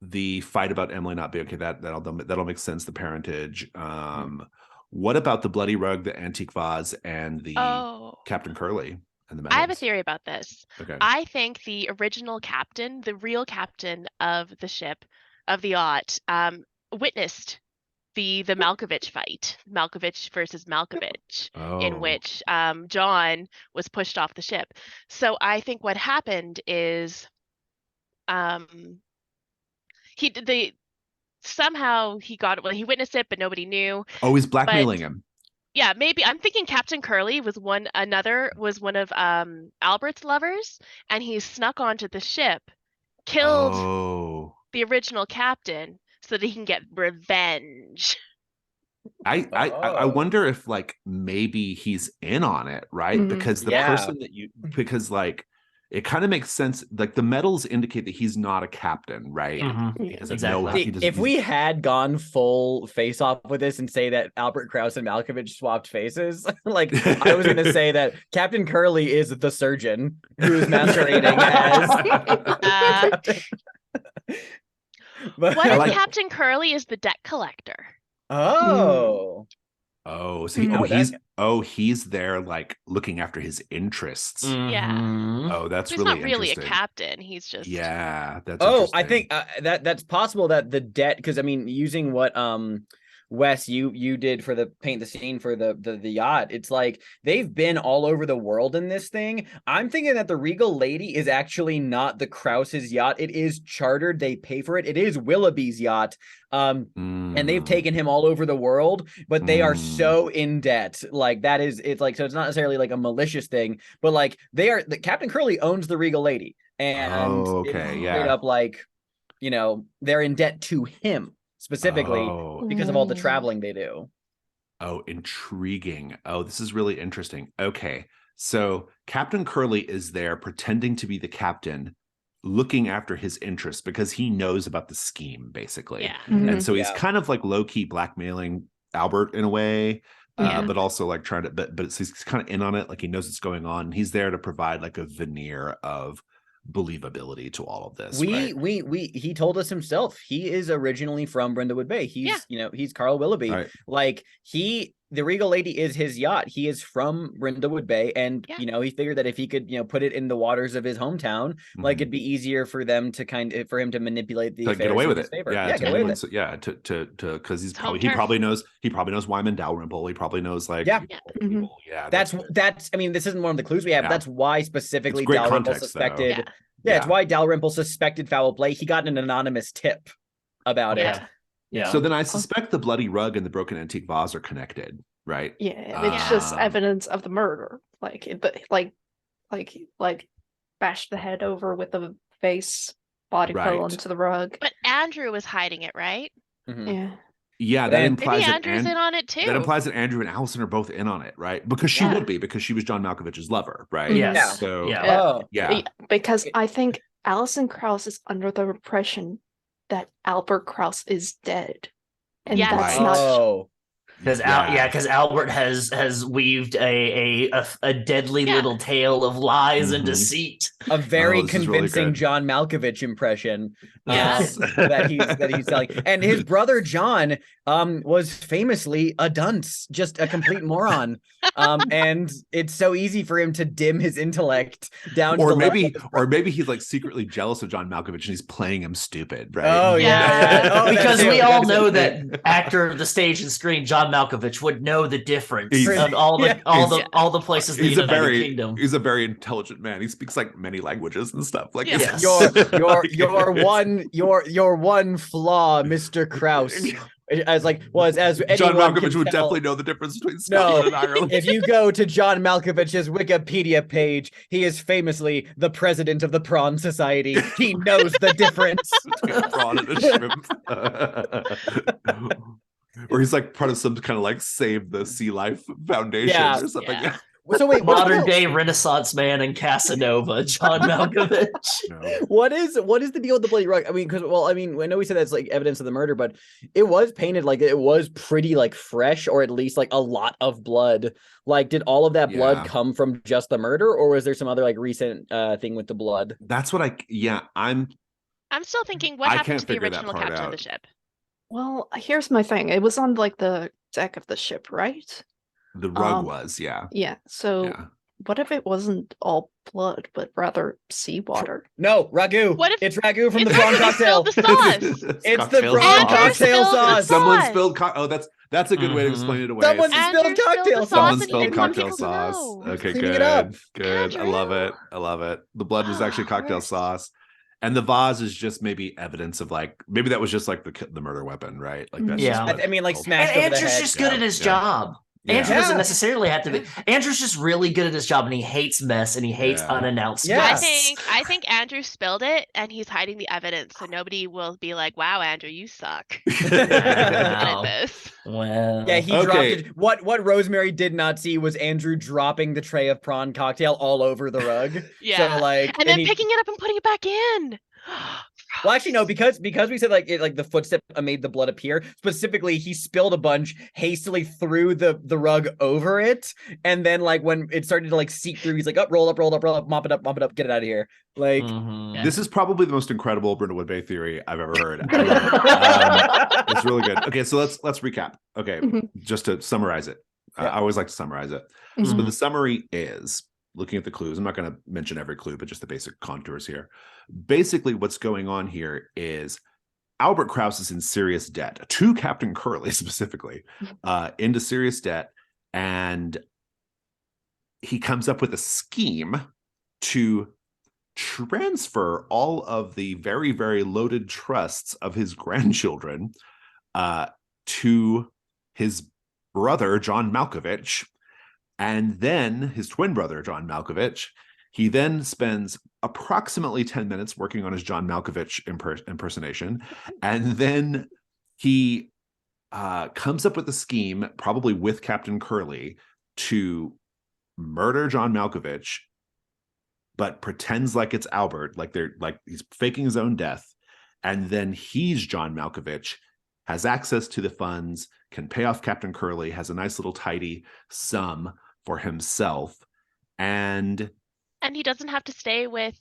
The fight about Emily not being okay, that'll make sense. The parentage. What about the bloody rug, the antique vase, and the Captain Curly and the medals? I have a theory about this. Okay. I think the original captain, the real captain of the ship, of the yacht, witnessed the Malkovich fight, Malkovich versus Malkovich, in which John was pushed off the ship. So I think what happened is somehow he witnessed it, but nobody knew. Oh, he's blackmailing him. Yeah, maybe I'm thinking Captain Curly was one of Albert's lovers, and he snuck onto the ship, killed the original captain so that he can get revenge. I wonder if like maybe he's in on it, right? Because the person that like it kind of makes sense. Like the medals indicate that he's not a captain, right? Exactly. If we had gone full face off with this and say that Albert Krauss and Malkovich swapped faces, like I was going to say that Captain Curly is the surgeon who's masquerading as. What if Captain Curly is the debt collector? Oh. He's there like looking after his interests. Yeah. Oh, that's he's really not really interesting. a captain. He's just that's I think that's possible that the debt, because I mean, using what Wes you did for the paint the scene for the yacht, it's like they've been all over the world in this thing. I'm thinking that the Regal Lady is actually not the Krause's yacht. It is chartered. They pay for it. It is Willoughby's yacht. And they've taken him all over the world, but they are so in debt. Like it's like, so it's not necessarily like a malicious thing, but like the Captain Curly owns the Regal Lady, and straight up like, they're in debt to him specifically because of all the traveling they do. Oh, intriguing. Oh, this is really interesting. Okay. So Captain Curly is there pretending to be the captain, looking after his interests because he knows about the scheme, basically. Yeah. And so he's kind of like low-key blackmailing Albert in a way, but also like trying to, but he's kind of in on it. Like he knows what's going on. He's there to provide like a veneer of believability to all of this. He told us himself he is originally from Brindlewood Bay. He's Carl Willoughby. Right. Like the Regal Lady is his yacht. He is from Brindlewood Bay, and he figured that if he could put it in the waters of his hometown, like it'd be easier for them to for him to manipulate the affairs get away with it. Favor. Get away with it. Because he probably knows Wyman Dalrymple. He probably knows like people. That's I mean, this isn't one of the clues we have. That's why specifically great Dalrymple context, suspected. It's why Dalrymple suspected foul play. He got an anonymous tip about it. Yeah. So then I suspect the bloody rug and the broken antique vase are connected, right? Yeah, it's just evidence of the murder. Like bashed the head over with the face, body fell onto the rug. But Andrew was hiding it, right? Yeah. Yeah, that implies maybe Andrew's in on it too. That implies that Andrew and Allison are both in on it, right? Because she would be, because she was John Malkovich's lover, right? Yes. So because I think Alison Krauss is under the impression that Albert Krauss is dead, and that's not. Because Albert has weaved a deadly little tale of lies and deceit. A very convincing really John Malkovich impression that he's telling. And his brother John was famously a dunce, just a complete moron. And it's so easy for him to dim his intellect down to maybe he's like secretly jealous of John Malkovich and he's playing him stupid, right? Oh yeah. Because we all know that actor of the stage and screen, John Malkovich, would know the difference of all the places in the United Kingdom. He's a very intelligent man. He speaks like many languages and stuff. Like your one flaw, Mr. Krauss. As John Malkovich would definitely know the difference between Scotland and Ireland. If you go to John Malkovich's Wikipedia page, he is famously the president of the Prawn Society. He knows the difference between a prawn and a shrimp. Or he's like part of some kind of like Save the Sea Life Foundation or something. So wait, Modern day Renaissance man and Casanova, John Malkovich. No. What is the deal with the bloody rug? I mean, because I know we said that's like evidence of the murder, but it was painted like it was pretty like fresh, or at least like a lot of blood. Like, did all of that blood come from just the murder, or was there some other like recent thing with the blood? That's what I'm still thinking, what happened to the original captain of the ship? Well, here's my thing. It was on like the deck of the ship, right? The rug was, yeah. Yeah. So what if it wasn't all blood, but rather seawater? No, ragu. What if it's ragu from the prawn cocktail? The sauce. It's the prawn cocktail sauce. Someone spilled. That's a good way to explain it away. Someone spilled cocktail sauce. Someone spilled cocktail sauce. Okay, good. Good. I love it. I love it. The blood was actually cocktail sauce. And the vase is just maybe evidence of like, maybe that was just like the murder weapon, right? Like that's I mean, like smashed over the head. Andrew's just good at his job. Andrew doesn't necessarily have to be. Andrew's just really good at his job, and he hates mess, and he hates unannounced mess. I think Andrew spilled it, and he's hiding the evidence, so nobody will be like, "Wow, Andrew, you suck." Well, yeah, he dropped it. What Rosemary did not see was Andrew dropping the tray of prawn cocktail all over the rug. Yeah, so, like, and then picking it up and putting it back in. Well, actually, no, because we said like the footstep made the blood appear. Specifically, he spilled a bunch, hastily threw the rug over it, and then like when it started to like seep through, he's like, "Oh, roll up, mop it up, get it out of here." Like, this is probably the most incredible Brindlewood Bay theory I've ever heard. It's really good. Okay, so let's recap. Okay, just to summarize it. I always like to summarize it. So the summary is, looking at the clues, I'm not going to mention every clue, but just the basic contours here. Basically, what's going on here is Albert Krause is in serious debt to Captain Curly specifically, into serious debt. And he comes up with a scheme to transfer all of the very, very loaded trusts of his grandchildren to his brother, John Malkovich, and then his twin brother, John Malkovich. He then spends approximately 10 minutes working on his John Malkovich impersonation. And then he comes up with a scheme, probably with Captain Curly, to murder John Malkovich, but pretends like it's Albert, like he's faking his own death. And then he's John Malkovich, has access to the funds, can pay off Captain Curly, has a nice little tidy sum for himself, and he doesn't have to stay with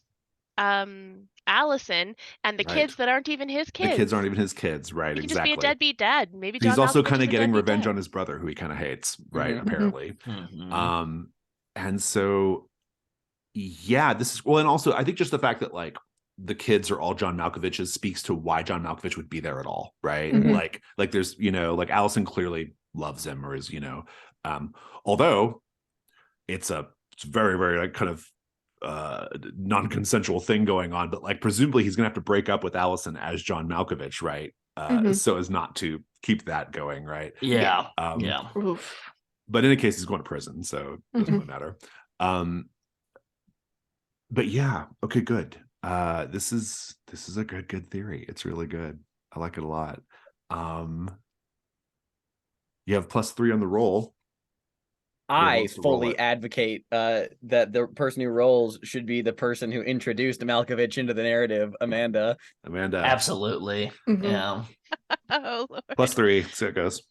Allison and the kids that aren't even his kids. The kids aren't even his kids, right? He can exactly. Just be a deadbeat dad. Maybe he's also kind of getting revenge on his brother, who he kind of hates, right? Apparently. And so, yeah, this is and also I think just the fact that like the kids are all John Malkovich's speaks to why John Malkovich would be there at all, right? Like there's like Allison clearly loves him, or is although it's very, very like kind of non-consensual thing going on, but like presumably he's gonna have to break up with Allison as John Malkovich, right? So as not to keep that going, right? But in any case, he's going to prison, so it doesn't really matter. But yeah, okay, good. This is a good theory. It's really good. I like it a lot. You have +3 on the roll. I fully advocate that the person who rolls should be the person who introduced Malkovich into the narrative, Amanda. Absolutely. Yeah. Oh, Lord. +3. See how it goes.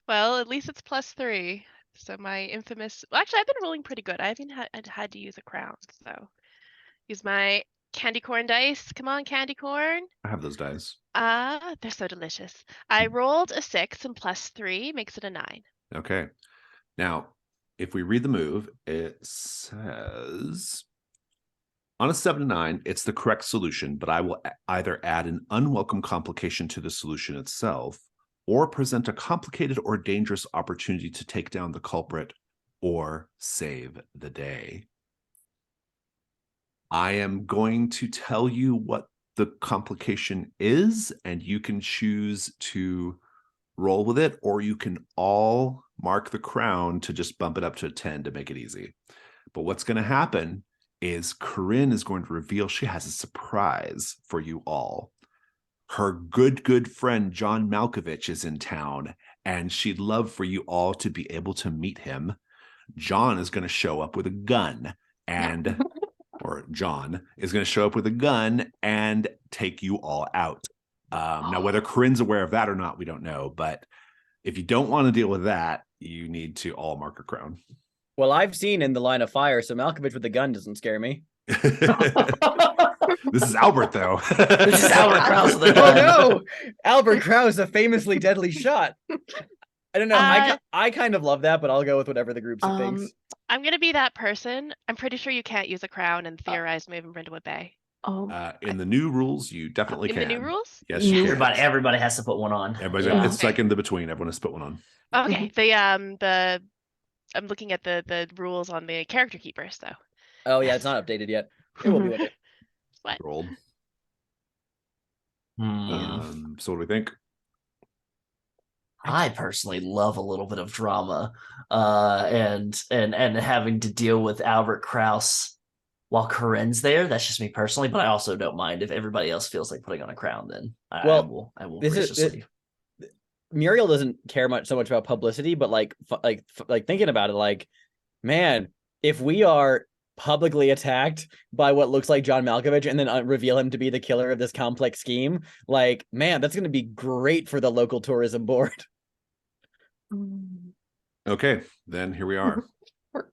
Well, at least it's +3. So my infamous. Well, actually, I've been rolling pretty good. I haven't had to use a crown, so use my candy corn dice. Come on, candy corn. I have those dice. They're so delicious. I rolled a 6 and +3 makes it a 9. Okay. Now, if we read the move, it says on a 7 to 9, it's the correct solution, but I will either add an unwelcome complication to the solution itself, or present a complicated or dangerous opportunity to take down the culprit or save the day. I am going to tell you what the complication is, and you can choose to roll with it, or you can all mark the crown to just bump it up to a 10 to make it easy. But what's going to happen is Corinne is going to reveal she has a surprise for you all. Her good friend John Malkovich is in town, and she'd love for you all to be able to meet him. John is going to show up with a gun and or John is going to show up with a gun and take you all out. Now, whether Corinne's aware of that or not, we don't know. But if you don't want to deal with that, you need to all mark a crown. Well, I've seen In the Line of Fire, so Malkovich with the gun doesn't scare me. This is Albert, though. This is Albert Krause with a gun. Oh no, Albert Krause, a famously deadly shot. I don't know. I kind of love that, but I'll go with whatever the group thinks. I'm gonna be that person. I'm pretty sure you can't use a crown and theorize moving Brindlewood Bay. In the new rules, you definitely can. In the new rules? Yes, you can. Everybody has to put one on. It's like in the between. Everyone has to put one on. Okay. I'm looking at the rules on the character keepers, though. Oh yeah, it's not updated yet. It will be one day. What? Rolled. So what do we think? I personally love a little bit of drama, and having to deal with Albert Krause while Corinne's there. That's just me personally, but I also don't mind if everybody else feels like putting on a crown. Then I will graciously. Muriel doesn't care so much about publicity, but like thinking about it, like, man, if we are publicly attacked by what looks like John Malkovich and then reveal him to be the killer of this complex scheme, like, man, that's going to be great for the local tourism board. Okay, then here we are.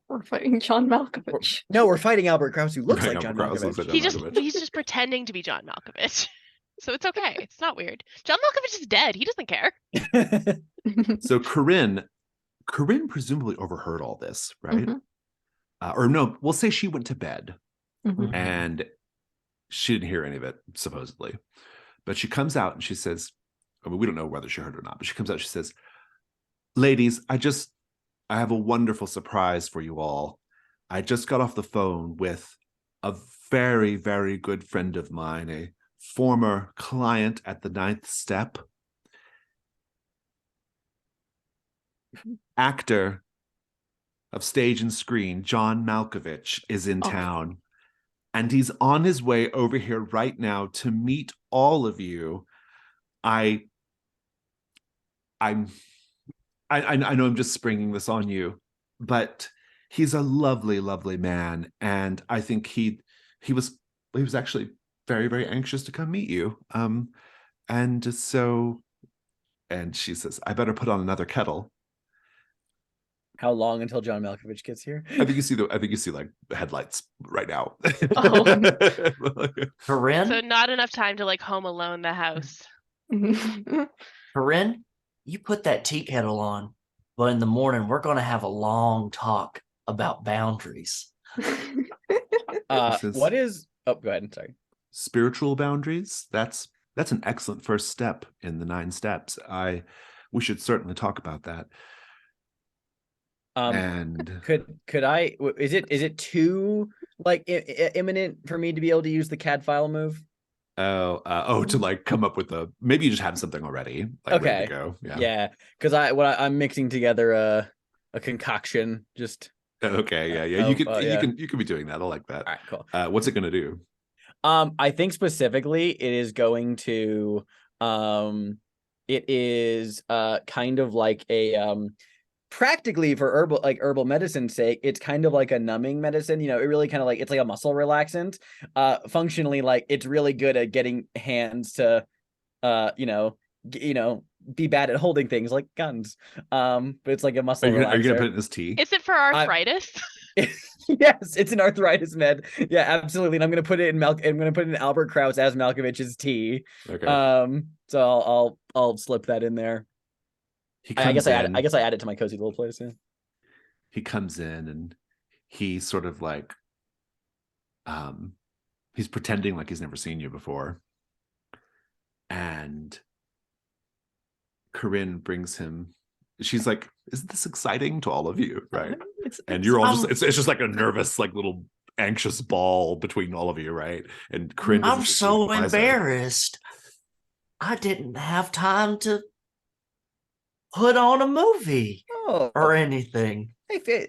We're fighting John Malkovich. No, we're fighting Albert Krause, who looks like John Malkovich. He's just pretending to be John Malkovich. So it's okay. It's not weird. John Malkovich is dead. He doesn't care. So Corinne presumably overheard all this, right? Mm-hmm. Or no, we'll say she went to bed Mm-hmm. and she didn't hear any of it, supposedly. But she comes out and she says, I mean, we don't know whether she heard it or not, but she comes out and she says, ladies, I have a wonderful surprise for you all. I just got off the phone with a very, very good friend of mine, a former client at the 9th Step. Actor of stage and screen, John Malkovich, is in town. And he's on his way over here right now to meet all of you. I know I'm just springing this on you, but he's a lovely, lovely man. And I think he was actually very, very anxious to come meet you. And she says, I better put on another kettle. How long until John Malkovich gets here? I think you see like headlights right now. Corinne? So not enough time to like Home Alone the house. Corinne, you put that tea kettle on, but in the morning we're going to have a long talk about boundaries. What is? Oh, go ahead. Sorry. Spiritual boundaries. That's an excellent first step in the 9 steps. We should certainly talk about that. And could I? Is it too like imminent for me to be able to use the CAD file move? To like come up with maybe you just have something already. Like, okay. Ready to go. Yeah. Because I'm mixing together a concoction. Just okay. Yeah. You can be doing that. I like that. All right. Cool. What's it gonna do? I think specifically it is going to it is kind of like a practically for herbal medicine's sake, it's kind of like a numbing medicine. It really kind of like, it's like a muscle relaxant. Functionally, like, it's really good at getting hands to be bad at holding things like guns. But it's like a muscle relaxer. Are you gonna put it in this tea? Is it for arthritis? Yes, it's an arthritis med. Yeah, absolutely. And I'm gonna put it in Albert Krause as Malkovich's tea. Okay. So I'll slip that in there. I guess I add it to my cozy little place. Yeah. He comes in and he sort of like he's pretending like he's never seen you before. And Corinne brings him. She's like, "Isn't this exciting to all of you?" Right? And you're all just it's just like a nervous, like little anxious ball between all of you, right? And Corinne, I'm so embarrassed. I didn't have time to put on a movie or anything.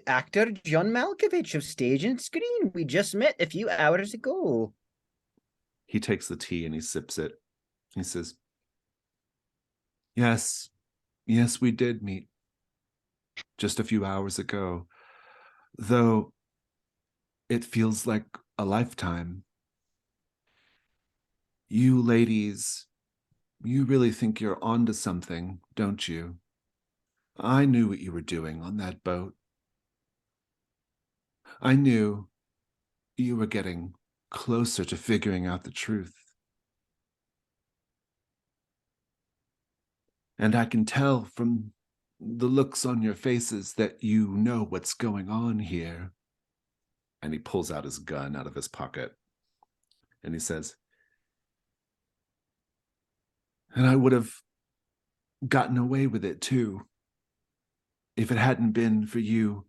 Actor John Malkovich of stage and screen. We just met a few hours ago. He takes the tea and he sips it. He says, Yes, we did meet just a few hours ago. though it feels like a lifetime. You ladies, you really think you're onto something, don't you? I knew what you were doing on that boat. I knew you were getting closer to figuring out the truth. And I can tell from the looks on your faces that you know what's going on here. And he pulls out his gun out of his pocket. And he says, and I would have gotten away with it too, if it hadn't been for you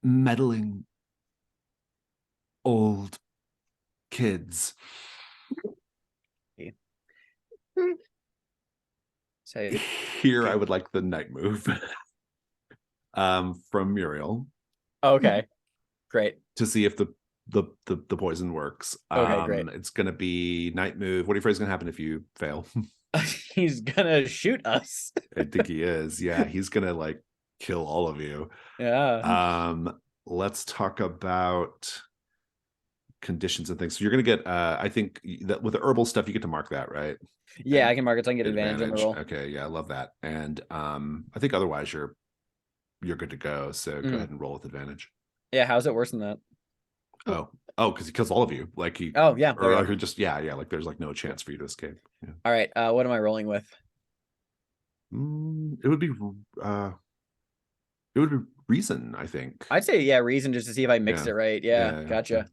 meddling old kids. So Here I would like the night move from Muriel. okay, great. To see if the poison works. Okay, great. It's gonna be night move. What do you afraid is gonna happen if you fail? He's gonna shoot us. I think he is. Yeah, he's gonna like kill all of you. Yeah. Let's talk about conditions and things. So you're gonna get I think that with the herbal stuff you get to mark that, right? Yeah, And I can mark it so I can get advantage on the roll. Okay, yeah, I love that. And I think otherwise you're good to go. So go ahead and roll with advantage. Yeah, how's it worse than that? Because he kills all of you. Like he Oh yeah. or Okay. just like there's like no chance for you to escape. Yeah. All right. What am I rolling with? It would be reason, I think. I'd say yeah, reason, just to see if I mixed it right. Yeah, gotcha. Yeah.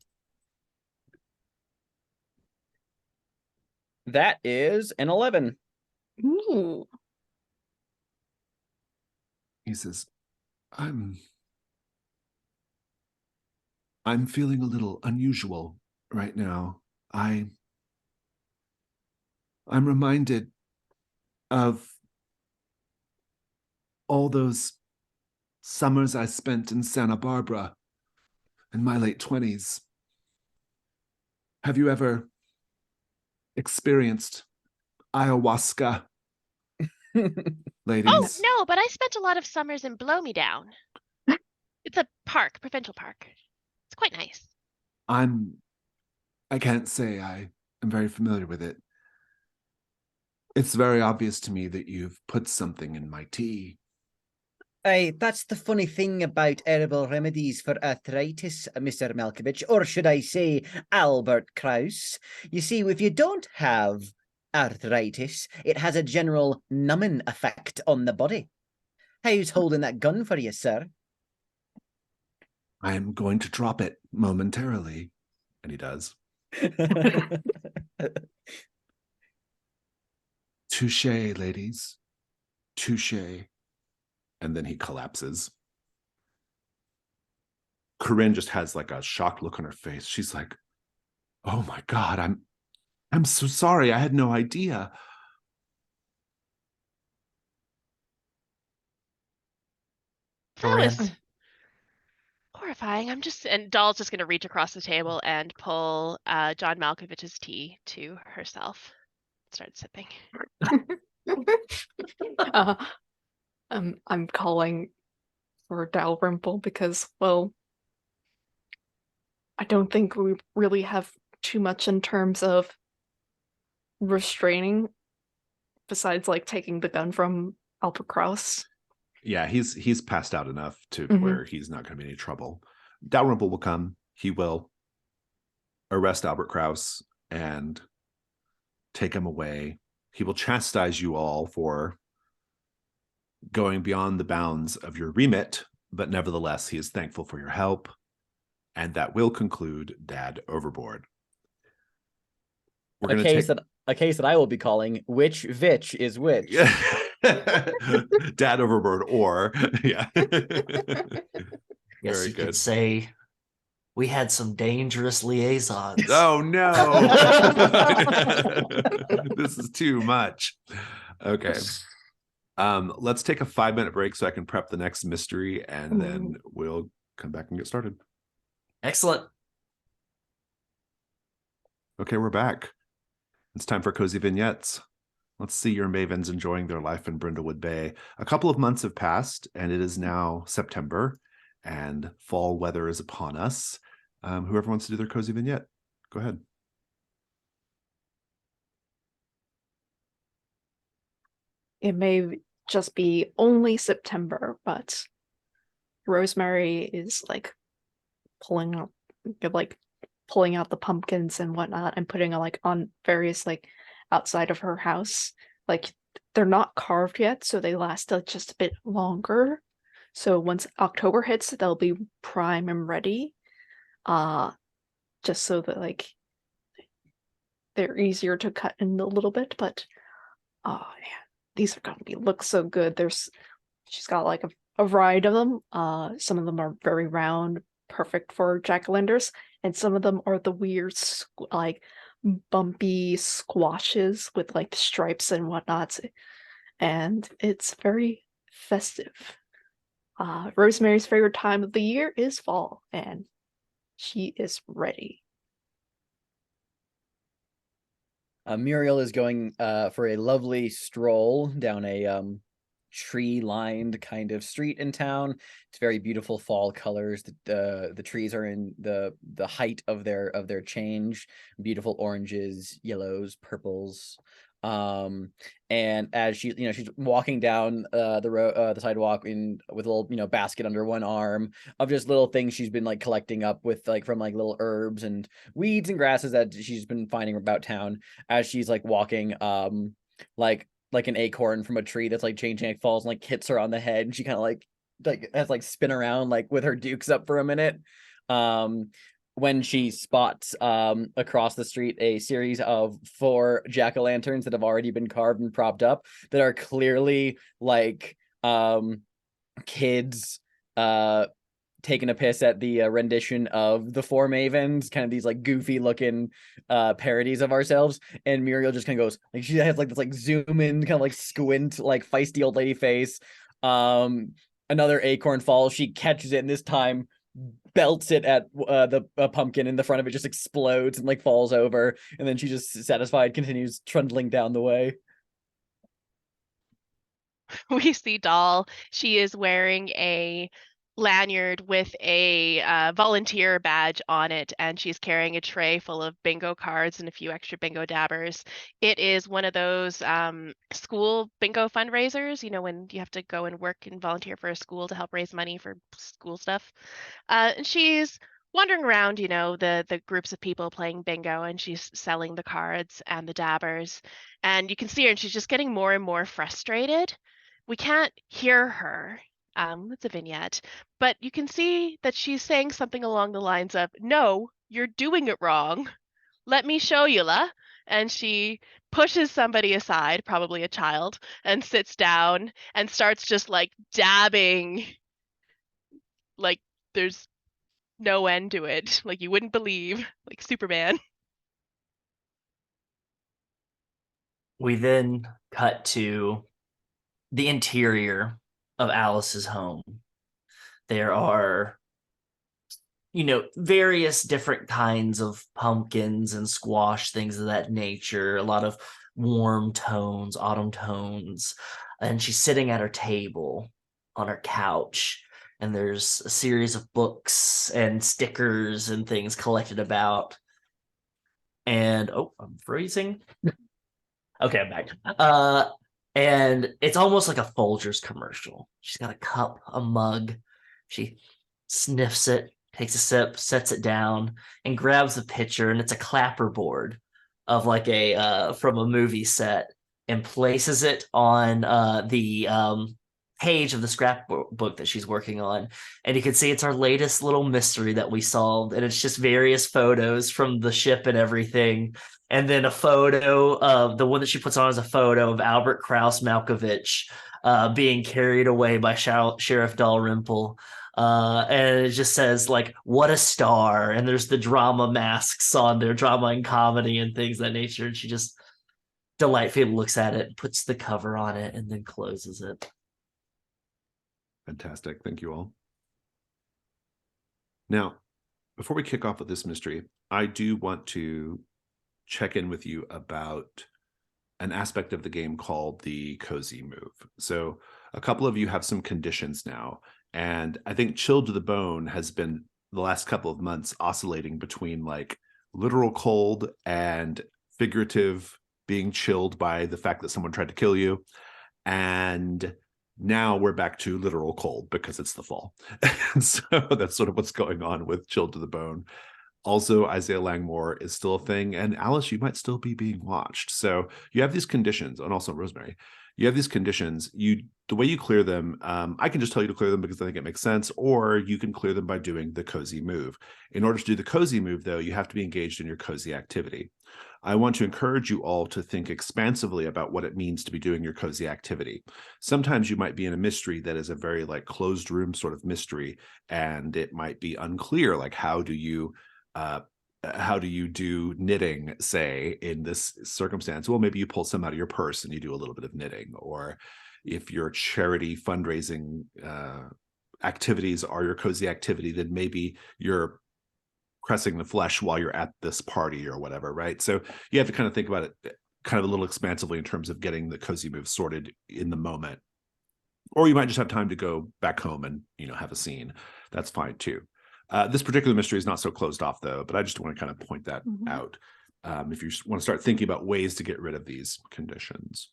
That is an 11. Ooh. He says, I'm feeling a little unusual right now. I'm reminded of all those summers I spent in Santa Barbara in my late 20s. Have you ever experienced ayahuasca, ladies? Oh, no, but I spent a lot of summers in Blow Me Down. It's a park, provincial park. It's quite nice. I can't say I am very familiar with it. It's very obvious to me that you've put something in my tea. Aye, that's the funny thing about herbal remedies for arthritis, Mr. Malkovich, or should I say Albert Kraus. You see, if you don't have arthritis, it has a general numbing effect on the body. How's holding that gun for you, sir? I am going to drop it momentarily. And he does. Touche, ladies. Touche. And then he collapses. Corinne just has like a shocked look on her face. She's like, oh my God, I'm so sorry. I had no idea. That was horrifying. And Doll's just going to reach across the table and pull John Malkovich's tea to herself. Start sipping. I'm calling for Dalrymple because, well, I don't think we really have too much in terms of restraining besides like taking the gun from Albert Kraus. Yeah, he's passed out enough to where he's not going to be any trouble. Dalrymple will come. He will arrest Albert Kraus and take him away. He will chastise you all for going beyond the bounds of your remit, but nevertheless, he is thankful for your help. And that will conclude Dad Overboard. A case that I will be calling Which Vitch is Which. Dad Overboard, or yeah. Yes, you could say we had some dangerous liaisons. Oh no. This is too much. Okay. Let's take a 5-minute break so I can prep the next mystery, and then we'll come back and get started. Excellent. Okay, we're back. It's time for Cozy Vignettes. Let's see your Mavens enjoying their life in Brindlewood Bay. A couple of months have passed, and it is now September, and fall weather is upon us. Whoever wants to do their cozy vignette, go ahead. It may just be only September, but Rosemary is like pulling out the pumpkins and whatnot and putting like on various like outside of her house. Like they're not carved yet, so they last just a bit longer. So once October hits, they'll be prime and ready. Just so that like they're easier to cut in a little bit, but yeah, these are gonna look so good. She's got like a variety of them. Some of them are very round, perfect for jack-o'-lanterns, and some of them are the weird like bumpy squashes with like stripes and whatnot, and it's very festive. Rosemary's favorite time of the year is fall, and she is ready. Muriel is going for a lovely stroll down a tree-lined kind of street in town. It's very beautiful fall colors. The trees are in the height of their change. Beautiful oranges, yellows, purples. And as she's walking down the sidewalk with a little basket under one arm of just little things she's been like collecting up with from like little herbs and weeds and grasses that she's been finding about town. As she's like walking like an acorn from a tree that's like changing, like falls and like hits her on the head, and she kind of like has like spin around like with her dukes up for a minute. When she spots across the street a series of 4 jack-o'-lanterns that have already been carved and propped up that are clearly like kids taking a piss at the rendition of the 4 Mavens, kind of these like goofy looking parodies of ourselves. And Muriel just kind of goes, like, she has like this like zoom in kind of like squint like feisty old lady face. Another acorn falls, she catches it, and this time belts it at the pumpkin, and the front of it just explodes and like falls over, and then she just satisfied continues trundling down the way. We see Doll. She is wearing a lanyard with a volunteer badge on it, and she's carrying a tray full of bingo cards and a few extra bingo dabbers. It is one of those school bingo fundraisers, when you have to go and work and volunteer for a school to help raise money for school stuff. And she's wandering around, the groups of people playing bingo, and she's selling the cards and the dabbers. And you can see her, and she's just getting more and more frustrated. We can't hear her. It's a vignette, but you can see that she's saying something along the lines of, "No, you're doing it wrong. Let me show you, la." And she pushes somebody aside, probably a child, and sits down and starts just like dabbing. Like there's no end to it. Like you wouldn't believe, like Superman. We then cut to the interior of Alice's home. There are, various different kinds of pumpkins and squash, things of that nature, a lot of warm tones, autumn tones. And she's sitting at her table on her couch, and there's a series of books and stickers and things collected about. And, I'm freezing. Okay, I'm back. And it's almost like a Folgers commercial. She's got a cup, a mug. She sniffs it, takes a sip, sets it down, and grabs a pitcher, and it's a clapperboard of like from a movie set, and places it on the page of the scrapbook that she's working on. And you can see it's our latest little mystery that we solved, and it's just various photos from the ship and everything. And then a photo of the one that she puts on is a photo of Albert Kraus Malkovich being carried away by Sheriff Dalrymple. And it just says, like, what a star. And there's the drama masks on there, drama and comedy and things of that nature. And she just delightfully looks at it, puts the cover on it, and then closes it. Fantastic. Thank you all. Now, before we kick off with this mystery, I do want to check in with you about an aspect of the game called the cozy move. So a couple of you have some conditions now, And I think chilled to the bone has been the last couple of months oscillating between like literal cold and figurative being chilled by the fact that someone tried to kill you. And now we're back to literal cold because it's the fall. And so that's sort of what's going on with chilled to the bone. Also, Isaiah Langmore is still a thing. And Alice, you might still be being watched. So you have these conditions, and also Rosemary, you have these conditions. The way you clear them, I can just tell you to clear them because I think it makes sense, or you can clear them by doing the cozy move. In order to do the cozy move, though, you have to be engaged in your cozy activity. I want to encourage you all to think expansively about what it means to be doing your cozy activity. Sometimes you might be in a mystery that is a very like closed room sort of mystery, and it might be unclear, like how do you do knitting, say, in this circumstance? Well, maybe you pull some out of your purse and you do a little bit of knitting. Or if your charity fundraising activities are your cozy activity, then maybe you're pressing the flesh while you're at this party or whatever, right? So you have to kind of think about it kind of a little expansively in terms of getting the cozy move sorted in the moment. Or you might just have time to go back home and, have a scene. That's fine too. This particular mystery is not so closed off, though, but I just want to kind of point that out if you want to start thinking about ways to get rid of these conditions.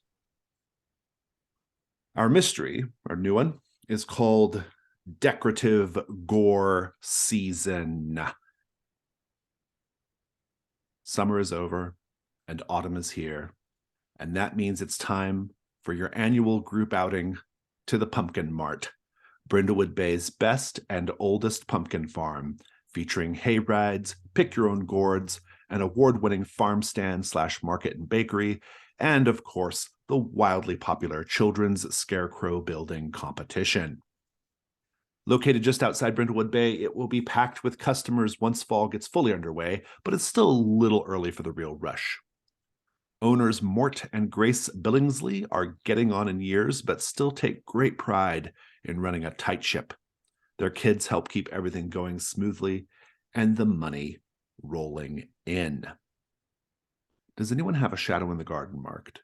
Our mystery, our new one, is called Decorative Gore Season. Summer is over and autumn is here, and that means it's time for your annual group outing to the Pumpkin Mart, Brindlewood Bay's best and oldest pumpkin farm, featuring hay rides, pick your own gourds, an award-winning farm stand / market and bakery, and of course, the wildly popular children's scarecrow building competition. Located just outside Brindlewood Bay, it will be packed with customers once fall gets fully underway, but it's still a little early for the real rush. Owners Mort and Grace Billingsley are getting on in years, but still take great pride in running a tight ship. Their kids help keep everything going smoothly and the money rolling in. Does anyone have a shadow in the garden marked?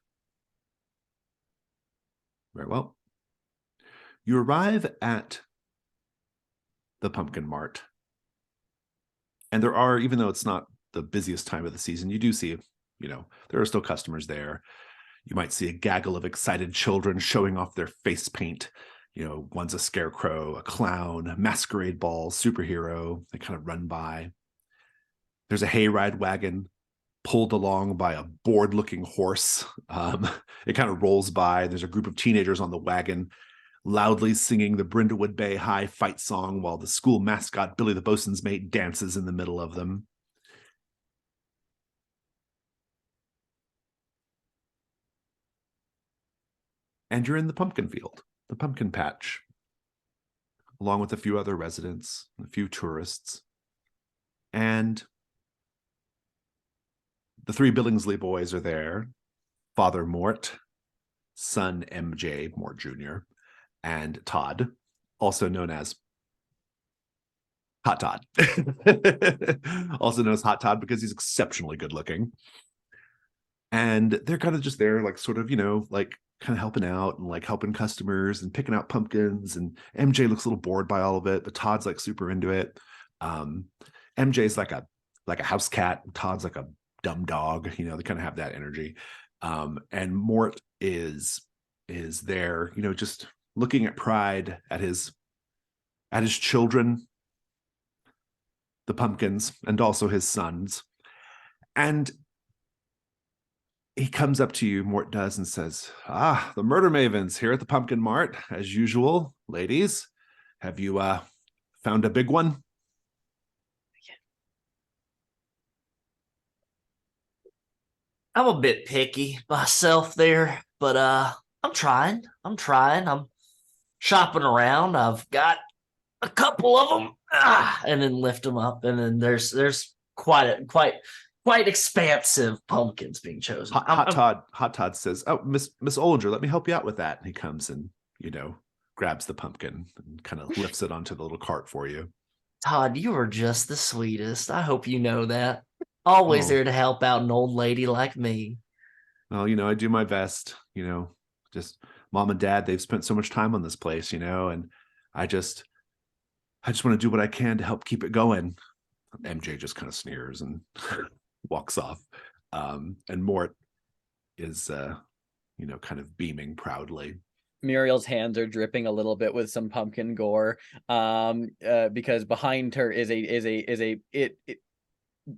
Very well. You arrive at the Pumpkin Mart. And there are, even though it's not the busiest time of the season, you do see, there are still customers there. You might see a gaggle of excited children showing off their face paint. One's a scarecrow, a clown, masquerade ball, superhero. They kind of run by. There's a hayride wagon pulled along by a bored-looking horse. It kind of rolls by. There's a group of teenagers on the wagon loudly singing the Brindlewood Bay High fight song while the school mascot, Billy the Bosun's Mate, dances in the middle of them. And you're in the pumpkin field, the pumpkin patch, along with a few other residents, a few tourists. And the three Billingsley boys are there. Father Mort, son MJ Mort Jr., and Todd, also known as Hot Todd. Also known as Hot Todd because he's exceptionally good looking. And they're kind of just there, like sort of, like kind of helping out and like helping customers and picking out pumpkins. And MJ looks a little bored by all of it, but Todd's like super into it. MJ's like a house cat. Todd's like a dumb dog. They kind of have that energy. And Mort is there, just looking at pride at his children, the pumpkins, and also his sons. And he comes up to you, Mort does, and says, the Murder Mavens here at the Pumpkin Mart, as usual. Ladies, have you found a big one? I'm a bit picky myself there, but I'm trying. I'm shopping around. I've got a couple of them, and then lift them up, and then there's quite expansive pumpkins being chosen. Hot Todd says, Miss Olinger, let me help you out with that. And he comes and grabs the pumpkin and kind of lifts it onto the little cart for you. Todd, you are just the sweetest. I hope you know that. Always there to help out an old lady like me. Well, I do my best. Just mom and dad, they've spent so much time on this place, and I I just want to do what I can to help keep it going. MJ just kind of sneers and walks off. And Mort is, kind of beaming proudly. Muriel's hands are dripping a little bit with some pumpkin gore, because behind her is a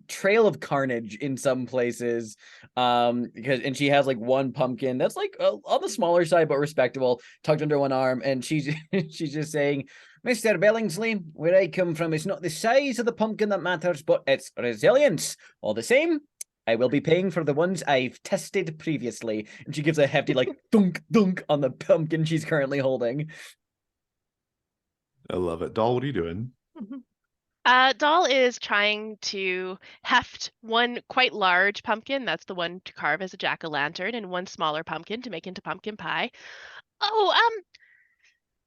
trail of carnage in some places, and she has like one pumpkin that's like on the smaller side but respectable, tucked under one arm, and she's just saying, Mr. Billingsley, where I come from, it's not the size of the pumpkin that matters, but its resilience. All the same, I will be paying for the ones I've tested previously. And she gives a hefty like dunk dunk on the pumpkin she's currently holding. I love it. Doll, what are you doing? Doll is trying to heft one quite large pumpkin, that's the one to carve as a jack-o'-lantern, and one smaller pumpkin to make into pumpkin pie. Oh,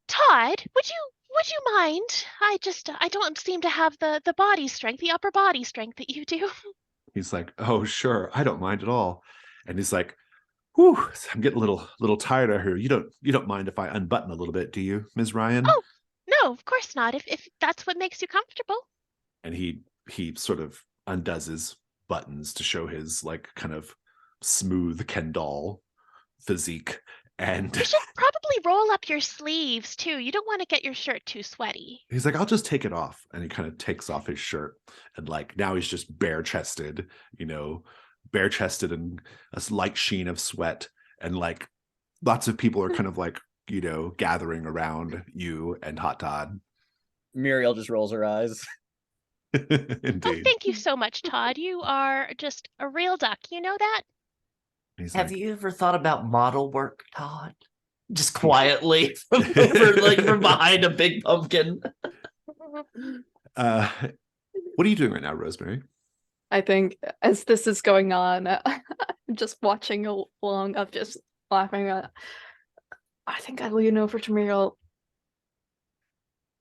Todd, would you mind? I don't seem to have the body strength, the upper body strength that you do. He's like, oh, sure, I don't mind at all. And he's like, whew, I'm getting a little tired out here. You don't mind if I unbutton a little bit, do you, Ms. Ryan? Oh, no, of course not. If that's what makes you comfortable. And he sort of undoes his buttons to show his like kind of smooth Ken doll physique. And you should probably roll up your sleeves too. You don't want to get your shirt too sweaty. He's like, I'll just take it off. And he kind of takes off his shirt. And like now he's just bare-chested and a light sheen of sweat. And like lots of people are kind of like, gathering around you and Hot Todd. Muriel just rolls her eyes. Indeed. Oh, thank you so much, Todd. You are just a real duck. You know that? Have you ever thought about model work, Todd? Just quietly from behind a big pumpkin. What are you doing right now, Rosemary? I think as this is going on, I'm just watching along. I'm just laughing. I think I lean over to Muriel.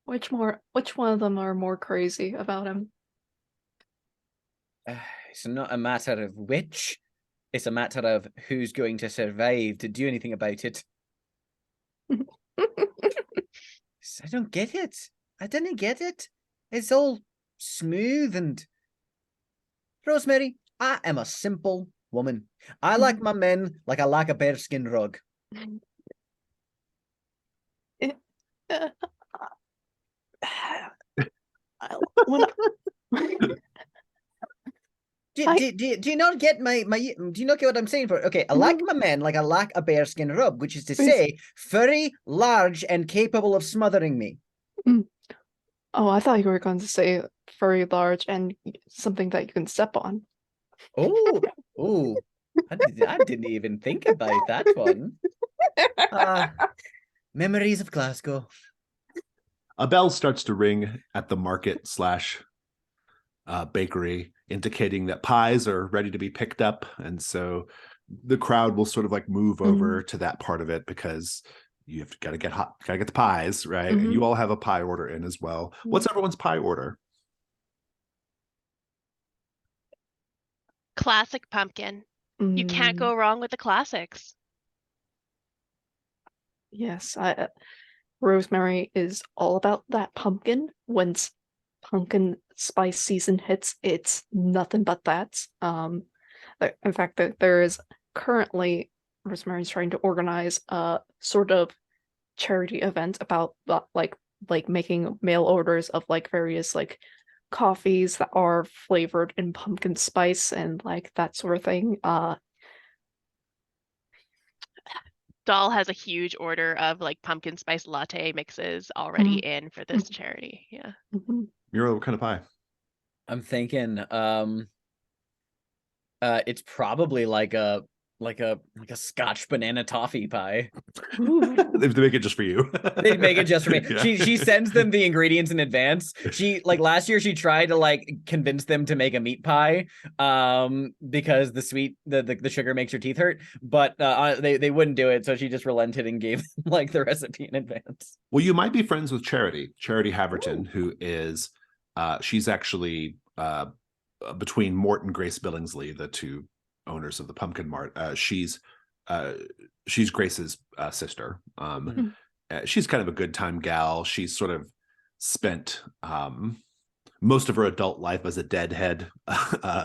Which one of them are more crazy about him? It's not a matter of which. It's a matter of who's going to survive to do anything about it. I don't get it. I didn't get it. It's all smooth and... Rosemary, I am a simple woman. I like my men like I like a bearskin rug. Do you not get do you not get what I'm saying? Okay, I like my men like I like a bearskin rug, which is to say furry, large, and capable of smothering me. Oh, I thought you were going to say furry, large, and something that you can step on. Oh, I didn't even think about that one. Memories of Glasgow. A bell starts to ring at the market / bakery, indicating that pies are ready to be picked up. And so the crowd will sort of like move over to that part of it because you gotta get the pies, right? And you all have a pie order in as well. What's everyone's pie order? Classic pumpkin. You can't go wrong with the classics. Yes, Rosemary is all about that pumpkin. Once pumpkin spice season hits, it's nothing but that. In fact, there is currently Rosemary's trying to organize a sort of charity event about like making mail orders of like various like coffees that are flavored in pumpkin spice and like that sort of thing. Doll has a huge order of like pumpkin spice latte mixes already in for this charity. Yeah. Muriel, what kind of pie? I'm thinking it's probably like a Scotch banana toffee pie. They make it just for you. They make it just for me. Yeah. She sends them the ingredients in advance. She like last year she tried to like convince them to make a meat pie because the sugar makes your teeth hurt, but they wouldn't do it, so she just relented and gave them like the recipe in advance. Well, you might be friends with Charity Haverton, who is she's actually between Mort and Grace Billingsley, the two owners of the Pumpkin Mart. She's Grace's sister. She's kind of a good time gal. She's sort of spent most of her adult life as a deadhead,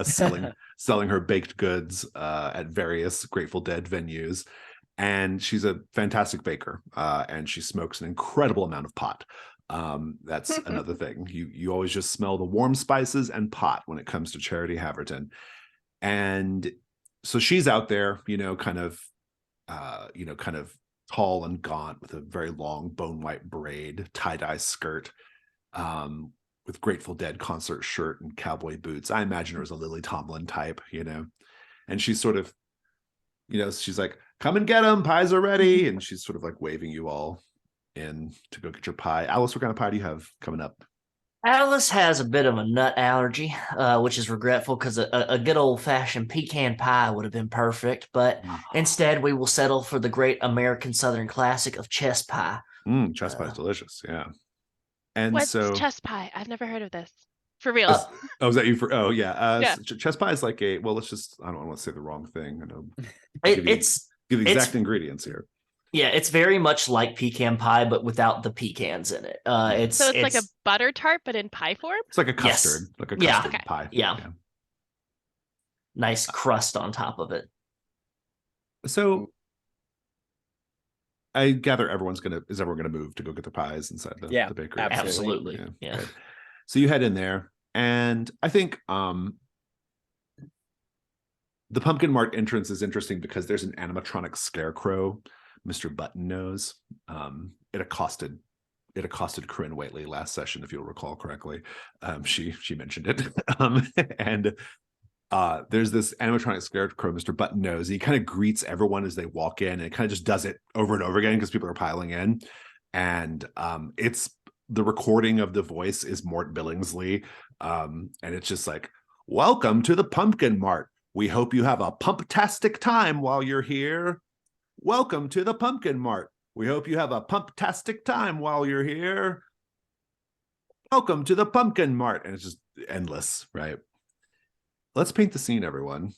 selling her baked goods at various Grateful Dead venues. And she's a fantastic baker, and she smokes an incredible amount of pot. That's another thing. You always just smell the warm spices and pot when it comes to Charity Haverton. And so she's out there, kind of tall and gaunt with a very long bone white braid, tie-dye skirt, with Grateful Dead concert shirt and cowboy boots. I imagine her as a Lily Tomlin type, and she's sort of, she's like, come and get them, pies are ready. And she's sort of like waving you all in to go get your pie. Alice, what kind of pie do you have coming up? Alice has a bit of a nut allergy, which is regretful because a good old-fashioned pecan pie would have been perfect. But instead, we will settle for the great American Southern classic of chess pie. Chess pie is delicious, yeah. And what's so chess pie? I've never heard of this. For real. Is that you for? Oh, yeah. Yeah. Chess pie is like I don't want to say the wrong thing. I know. Give the exact ingredients here. Yeah, it's very much like pecan pie, but without the pecans in it. It's like a butter tart, but in pie form? It's like a custard, pie. Yeah. Nice crust on top of it. So I gather everyone gonna move to go get their pies inside the bakery? Absolutely. Yeah. Okay. So you head in there, and I think the Pumpkin Mart entrance is interesting because there's an animatronic scarecrow, Mr. Button Nose. It accosted Corinne Waitley last session, if you'll recall correctly. She mentioned it. And there's this animatronic scarecrow, Mr. Button Nose. He kind of greets everyone as they walk in, and it kind of just does it over and over again because people are piling in. And it's the recording of the voice is Mort Billingsley. And it's just like, welcome to the Pumpkin Mart. We hope you have a pump-tastic time while you're here. Welcome to the Pumpkin Mart. We hope you have a pump-tastic time while you're here. Welcome to the Pumpkin Mart. And it's just endless, right? Let's paint the scene, everyone.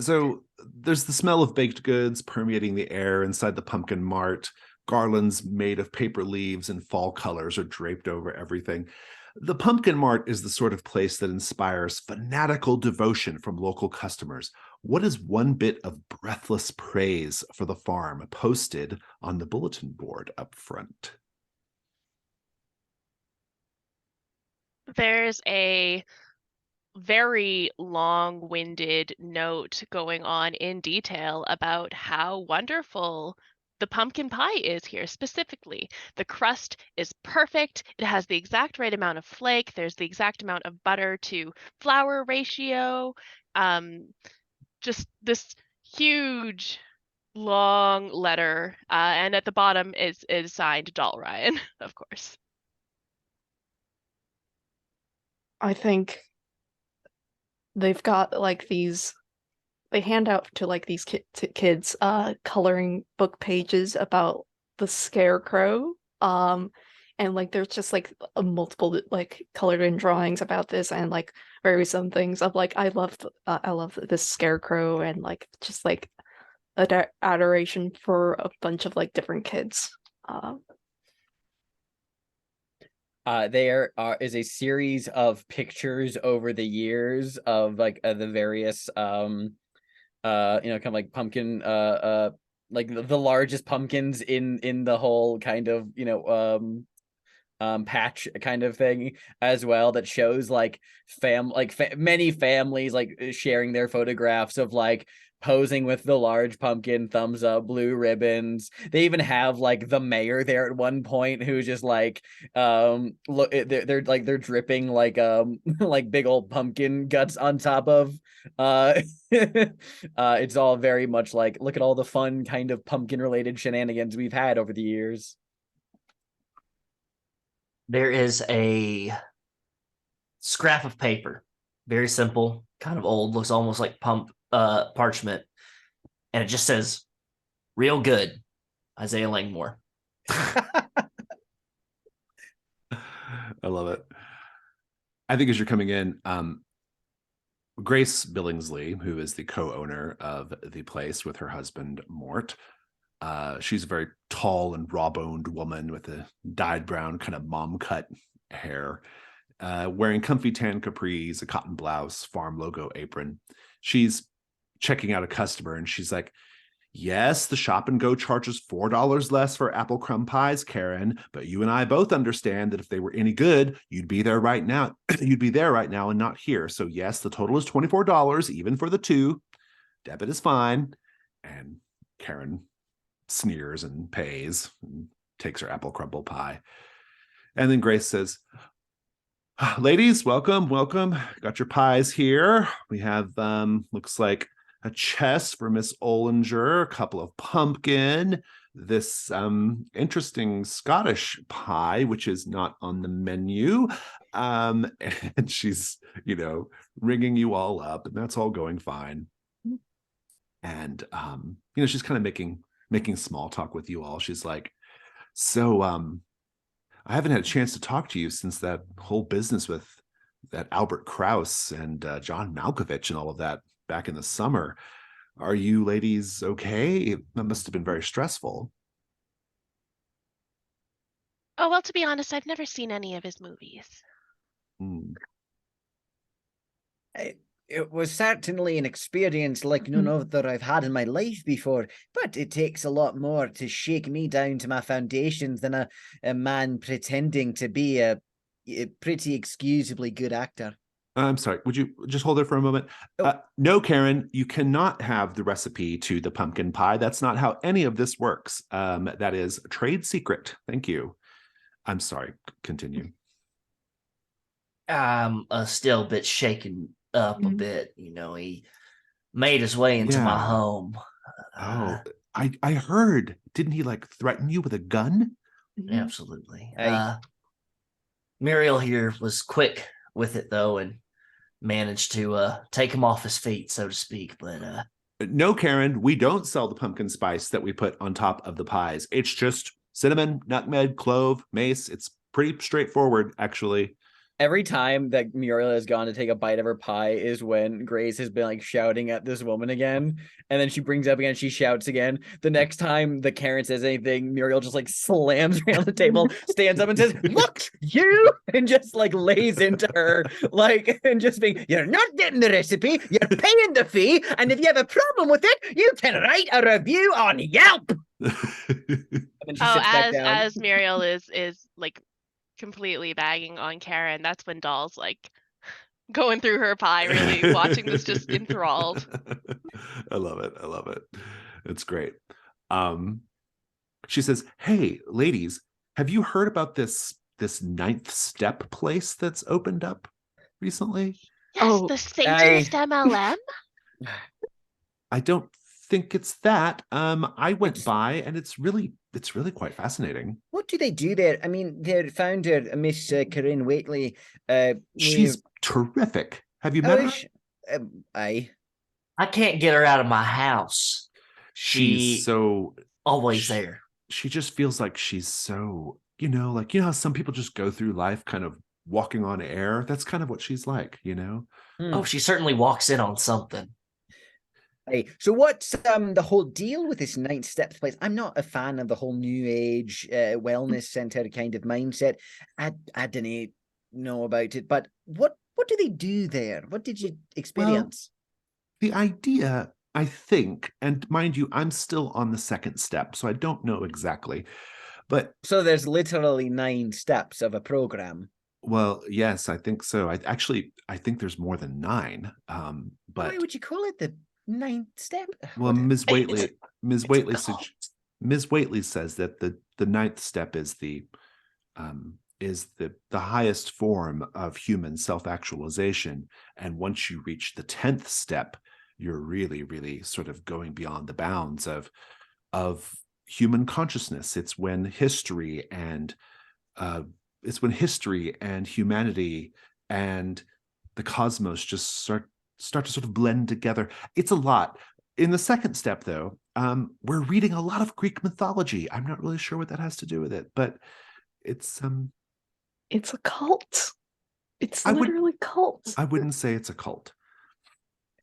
So there's the smell of baked goods permeating the air inside the Pumpkin Mart. Garlands made of paper leaves and fall colors are draped over everything. The Pumpkin Mart is the sort of place that inspires fanatical devotion from local customers. What is one bit of breathless praise for the farm posted on the bulletin board up front? There's a very long-winded note going on in detail about how wonderful the pumpkin pie is here. Specifically, the crust is perfect. It has the exact right amount of flake. There's the exact amount of butter to flour ratio. Just this huge long letter, and at the bottom is signed Doll Ryan, of course. I think they've got like these. They hand out to like these kids coloring book pages about the scarecrow, and like there's just like a multiple like colored in drawings about this, and like various some things of like I love this scarecrow, and like just like adoration for a bunch of like different kids. There is a series of pictures over the years of like the various kind of like pumpkin like the largest pumpkins in the whole kind of patch kind of thing as well, that shows like many families like sharing their photographs of like posing with the large pumpkin, thumbs up, blue ribbons. They even have like the mayor there at one point who's just like look, they're dripping like like big old pumpkin guts on top of it's all very much like, look at all the fun kind of pumpkin related shenanigans we've had over the years. There is a scrap of paper, very simple, kind of old, looks almost like parchment, and it just says "Real good, Isaiah Langmore." I love it. I think as you're coming in, Grace Billingsley, who is the co-owner of the place with her husband Mort, She's a very tall and raw-boned woman with a dyed brown kind of mom-cut hair, wearing comfy tan capris, a cotton blouse, farm logo apron. She's checking out a customer, and she's like, yes, the Shop and Go charges $4 less for apple crumb pies, Karen, but you and I both understand that if they were any good, you'd be there right now. You'd be there right now and not here. So yes, the total is $24, even for the two. Debit is fine. And Karen sneers and pays and takes her apple crumble pie. And then Grace says, ladies, welcome. Got your pies here. We have, looks like a chest for Miss Ollinger, a couple of pumpkin, this interesting Scottish pie, which is not on the menu. And she's, ringing you all up, and that's all going fine. And, she's kind of making small talk with you all. She's like, so I haven't had a chance to talk to you since that whole business with that Albert Krauss and John Malkovich and all of that back in the summer. Are you ladies okay? That must have been very stressful. Oh, well, to be honest, I've never seen any of his movies. It was certainly an experience like none other I've had in my life before, but it takes a lot more to shake me down to my foundations than a man pretending to be a pretty excusably good actor. I'm sorry, would you just hold there for a moment? No, Karen, you cannot have the recipe to the pumpkin pie. That's not how any of this works. That is trade secret. Thank you. I'm sorry, continue. I'm still a bit shaken up a bit. He made his way into my home. I heard. Didn't he threaten you with a gun? Absolutely. Muriel here was quick with it though, and managed to take him off his feet, so to speak. But no, Karen, we don't sell the pumpkin spice that we put on top of the pies. It's just cinnamon, nutmeg, clove, mace. It's pretty straightforward, actually. Every time that Muriel has gone to take a bite of her pie is when Grace has been shouting at this woman again. And then she brings up again, she shouts again. The next time the Karen says anything, Muriel just slams her on the table, stands up and says, look, you, and just lays into her, and just being, you're not getting the recipe, you're paying the fee, and if you have a problem with it, you can write a review on Yelp. As Muriel is completely bagging on Karen, that's when Doll's going through her pie, really watching this, just enthralled. I love it. It's great. She says, hey, ladies, have you heard about this Ninth Step place that's opened up recently? Yes, the Satanist MLM. I don't think it's that. I went by, and it's really quite fascinating. What do they do there? I mean, their founder, Miss Corinne Waitley, she's terrific. Have you met her? I can't get her out of my house. She's so always there. She just feels like she's so, how some people just go through life kind of walking on air. That's kind of what she's like, Oh, she certainly walks in on something. So what's the whole deal with this Ninth Steps place? I'm not a fan of the whole new age wellness center kind of mindset. I didn't know about it, but what do they do there? What did you experience? Well, the idea, I think, and mind you, I'm still on the second step, so I don't know exactly. But so there's literally 9 steps of a program. Well, yes, I think so. I think there's more than 9. But why would you call it the 9th step? Well, Ms. Waitley says that the 9th step is the highest form of human self-actualization, and once you reach the 10th step, you're really, really sort of going beyond the bounds of human consciousness. It's when history and humanity and the cosmos just start to sort of blend together. It's a lot. In the second step, though, we're reading a lot of Greek mythology. I'm not really sure what that has to do with it, but it's a cult. It's literally cult. I wouldn't say it's a cult.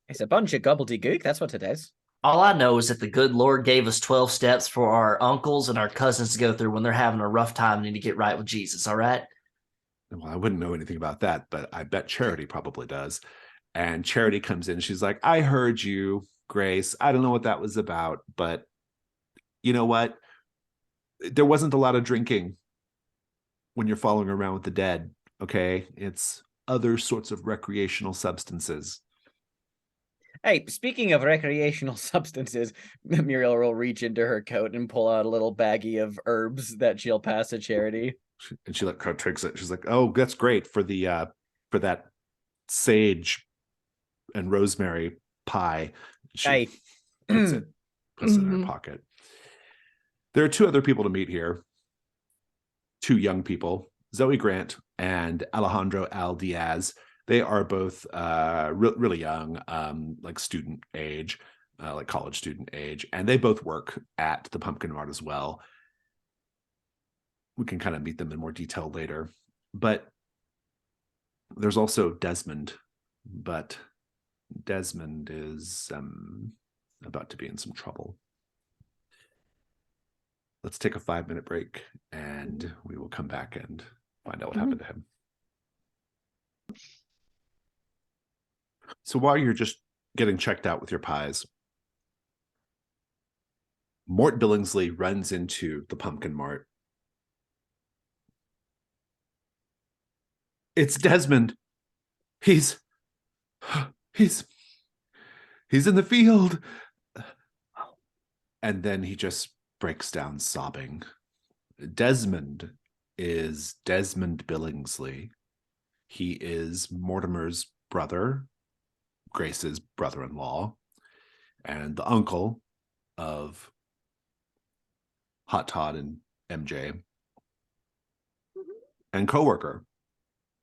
It's a bunch of gobbledygook. That's what it is. All I know is that the good Lord gave us 12 steps for our uncles and our cousins to go through when they're having a rough time and need to get right with Jesus, all right? Well, I wouldn't know anything about that, but I bet Charity probably does. And Charity comes in. She's like, I heard you, Grace. I don't know what that was about, but you know what? There wasn't a lot of drinking when you're following around with the dead, okay? It's other sorts of recreational substances. Hey, speaking of recreational substances, Muriel will reach into her coat and pull out a little baggie of herbs that she'll pass to Charity. And she like takes it. She's like, "Oh, that's great for the for that sage and rosemary pie." She Hey. puts it in her pocket. There are two other people to meet here. Two young people, Zoe Grant and Alejandro Al Diaz. They are both really young, like student age, like college student age, and they both work at the Pumpkin Mart as well. We can kind of meet them in more detail later. But there's also Desmond, but Desmond is about to be in some trouble. Let's take a 5-minute break and we will come back and find out what happened to him. So while you're just getting checked out with your pies, Mort Billingsley runs into the Pumpkin Mart. It's Desmond. He's in the field. And then he just breaks down sobbing. Desmond is Desmond Billingsley. He is Mortimer's brother, Grace's brother-in-law, and the uncle of Hot Todd and MJ, and coworker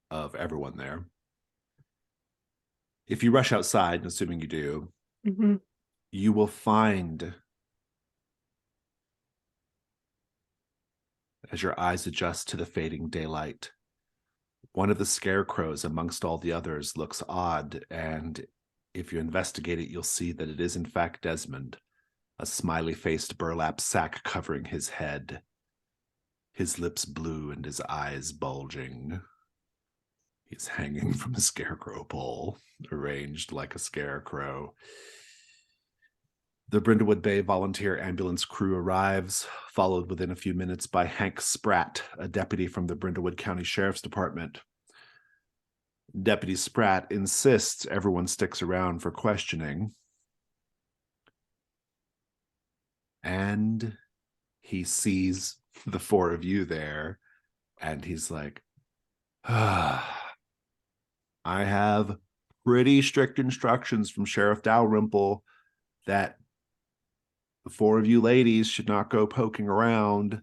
of everyone there. If you rush outside, assuming you do, you will find, as your eyes adjust to the fading daylight, one of the scarecrows amongst all the others looks odd, and if you investigate it, you'll see that it is in fact Desmond, a smiley-faced burlap sack covering his head, his lips blue and his eyes bulging. He's hanging from a scarecrow pole, arranged like a scarecrow. The Brindlewood Bay volunteer ambulance crew arrives, followed within a few minutes by Hank Spratt, a deputy from the Brindlewood County Sheriff's Department. Deputy Spratt insists everyone sticks around for questioning. And he sees the four of you there, and he's like, I have pretty strict instructions from Sheriff Dalrymple that the four of you ladies should not go poking around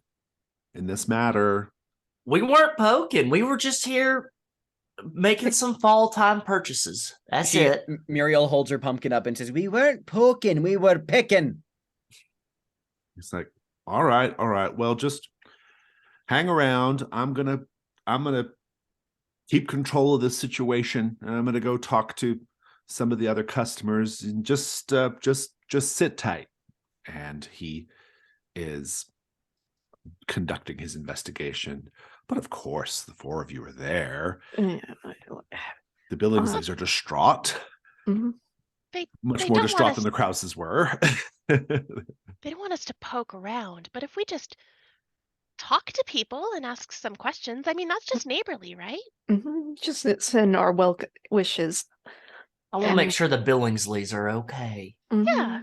in this matter. We weren't poking. We were just here making some fall time purchases. That's it. Muriel holds her pumpkin up and says, we weren't poking, we were picking. He's like, all right. Well, just hang around. I'm gonna keep control of this situation, and I'm gonna go talk to some of the other customers, and just sit tight. And he is conducting his investigation. But of course, the four of you are there. The Billingsleys are distraught. Much more distraught than the Krauses were. They don't want us to poke around, but if we just talk to people and ask some questions, I mean, that's just neighborly, right? Just send our well wishes. I want to make sure the Billingsleys are okay. Yeah.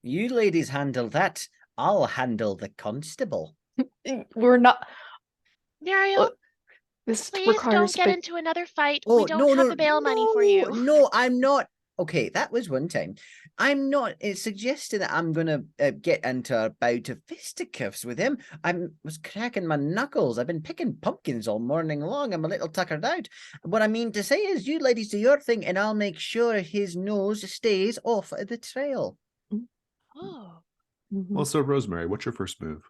You ladies handle that. I'll handle the constable. We're not. Muriel, this please requires don't get into another fight. Oh, we don't have the bail money for you. No, I'm not. Okay, that was one time. I'm not suggesting that I'm going to get into a bout of fisticuffs with him. I was cracking my knuckles. I've been picking pumpkins all morning long. I'm a little tuckered out. What I mean to say is you ladies do your thing and I'll make sure his nose stays off the trail. Oh. Well, so Rosemary, what's your first move?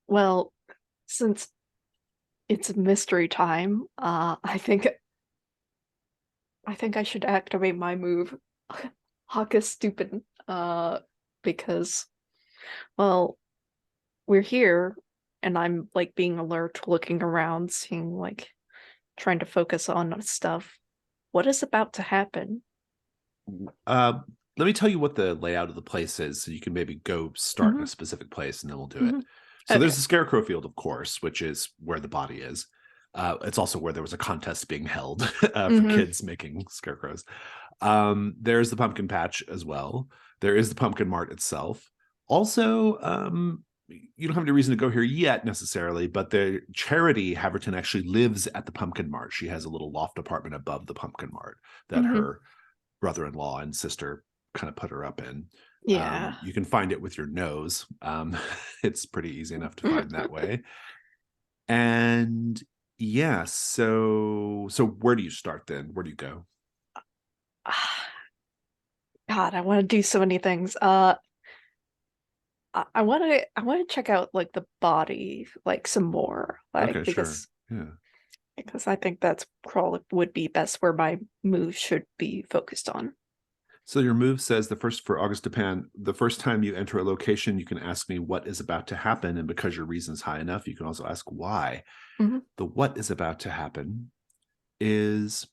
Well, since it's a mystery time, I think I should activate my move, Hawk is stupid. Because, well, we're here, and I'm like being alert, looking around, seeing like trying to focus on stuff. What is about to happen? Let me tell you what the layout of the place is, so you can maybe go start in a specific place, and then we'll do it. So there's the Scarecrow Field, of course, which is where the body is. It's also where there was a contest being held for kids making scarecrows. There's the pumpkin patch as well. There is the pumpkin mart itself. Also, you don't have any reason to go here yet necessarily, but the Charity Haverton actually lives at the pumpkin mart. She has a little loft apartment above the pumpkin mart that her brother-in-law and sister kind of put her up in. Yeah. You can find it with your nose. It's pretty easy enough to find that way. And yeah, so where do you start then? Where do you go? God, I want to do so many things. I want to check out like the body like some more, like Okay, because sure. Yeah. because I think that's probably would be best where my move should be focused on. So your move says the first time you enter a location, you can ask me what is about to happen, and because your reason's high enough, you can also ask why. The what is about to happen is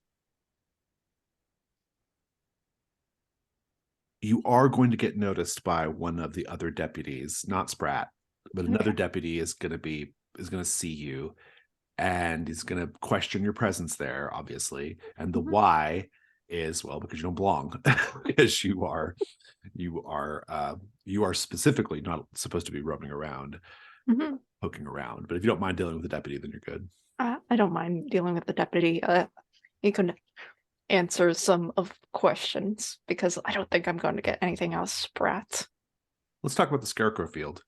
you are going to get noticed by one of the other deputies, not Sprat, but another deputy is going to see you, and he's going to question your presence there, obviously. And the why is, well, because you don't belong, because you are specifically not supposed to be roaming around, poking around. But if you don't mind dealing with the deputy, then you're good. I don't mind dealing with the deputy. He can answer some of the questions because I don't think I'm going to get anything else, Sprat. Let's talk about the Scarecrow Field.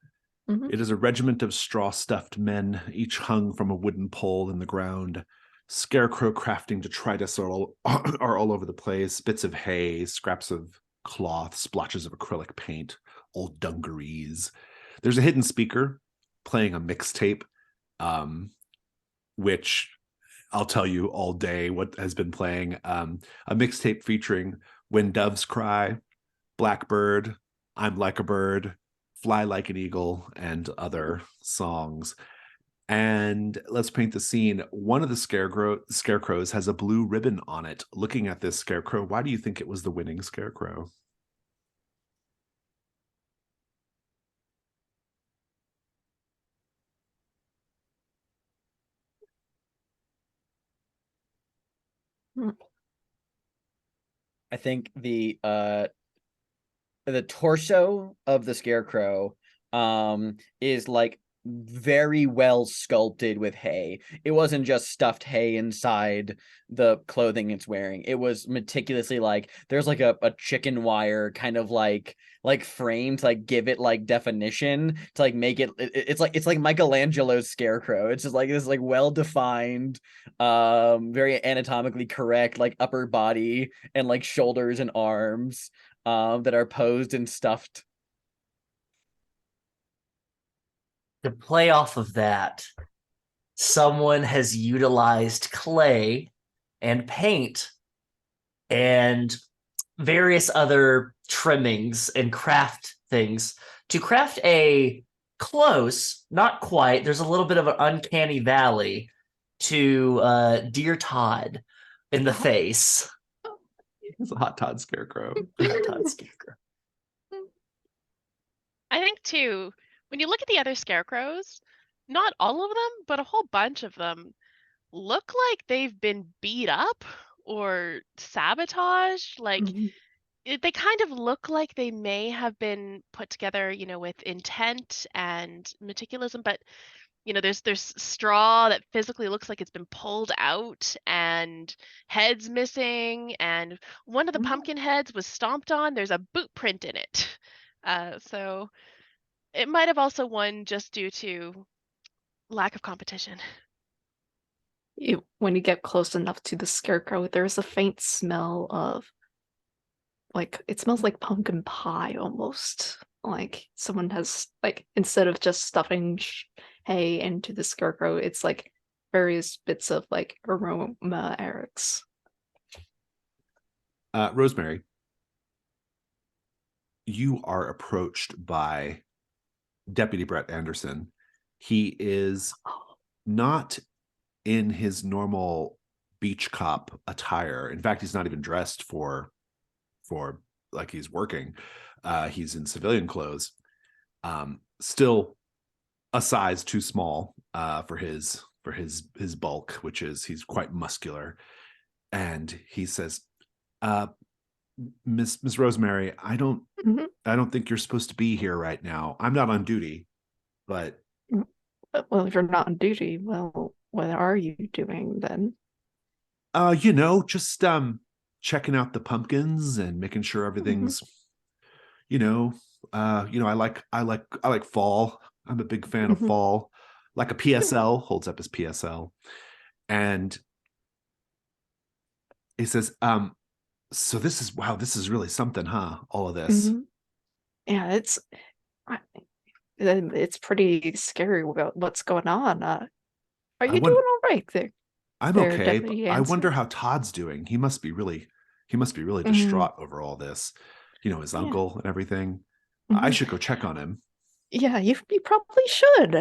It is a regiment of straw-stuffed men, each hung from a wooden pole in the ground. Scarecrow crafting detritus are all over the place. Bits of hay, scraps of cloth, splotches of acrylic paint, old dungarees. There's a hidden speaker playing a mixtape, which I'll tell you all day what has been playing. A mixtape featuring When Doves Cry, Blackbird, I'm Like a Bird, Fly Like an Eagle, and other songs. And let's paint the scene. One of the scarecrows has a blue ribbon on it. Looking at this scarecrow, why do you think it was the winning scarecrow? I think the torso of the scarecrow is like very well sculpted with hay. It wasn't just stuffed hay inside the clothing it's wearing. It was meticulously like there's like a chicken wire kind of like frame to like give it like definition to like make it's like Michelangelo's scarecrow. It's just like this like well defined, very anatomically correct like upper body and like shoulders and arms that are posed and stuffed. To play off of that, someone has utilized clay and paint and various other trimmings and craft things to craft a close, not quite, there's a little bit of an uncanny valley to Dear Todd in the face. It's a hot Todd scarecrow. Hot Todd scarecrow. I think too, when you look at the other scarecrows, not all of them, but a whole bunch of them look like they've been beat up or sabotaged. Like they kind of look like they may have been put together, you know, with intent and meticulousm, but you know, there's straw that physically looks like it's been pulled out and heads missing, and one of the pumpkin heads was stomped on. There's a boot print in it. So it might have also won just due to lack of competition. When you get close enough to the scarecrow, there's a faint smell of like it smells like pumpkin pie almost. Like someone has like instead of just stuffing hay into the scarecrow, it's like various bits of like aroma, Eric's. Rosemary. you are approached by Deputy Brett Anderson. He is not in his normal beach cop attire. In fact, he's not even dressed for like he's working. He's in civilian clothes. Still a size too small for his bulk, which is he's quite muscular. And he says, Miss Rosemary, I don't think you're supposed to be here right now. I'm not on duty, but well, if you're not on duty, well, what are you doing then? Just checking out the pumpkins and making sure everything's I like fall. I'm a big fan of fall. Like a PSL, holds up his PSL. And he says, so this is really something, huh? All of this. Yeah, it's pretty scary what's going on. Are you doing all right there? I'm okay. But I wonder how Todd's doing. He must be really distraught over all this. His uncle and everything. I should go check on him. Yeah, you probably should.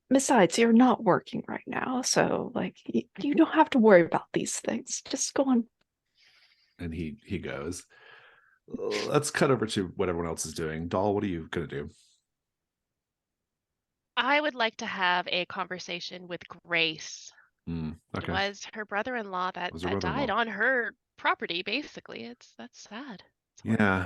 Besides, you're not working right now, so like you don't have to worry about these things. Just go on. And he goes. Let's cut over to what everyone else is doing. Doll, what are you gonna do? I would like to have a conversation with Grace. Okay. It was her brother-in-law that died on her property, basically. That's sad. Yeah.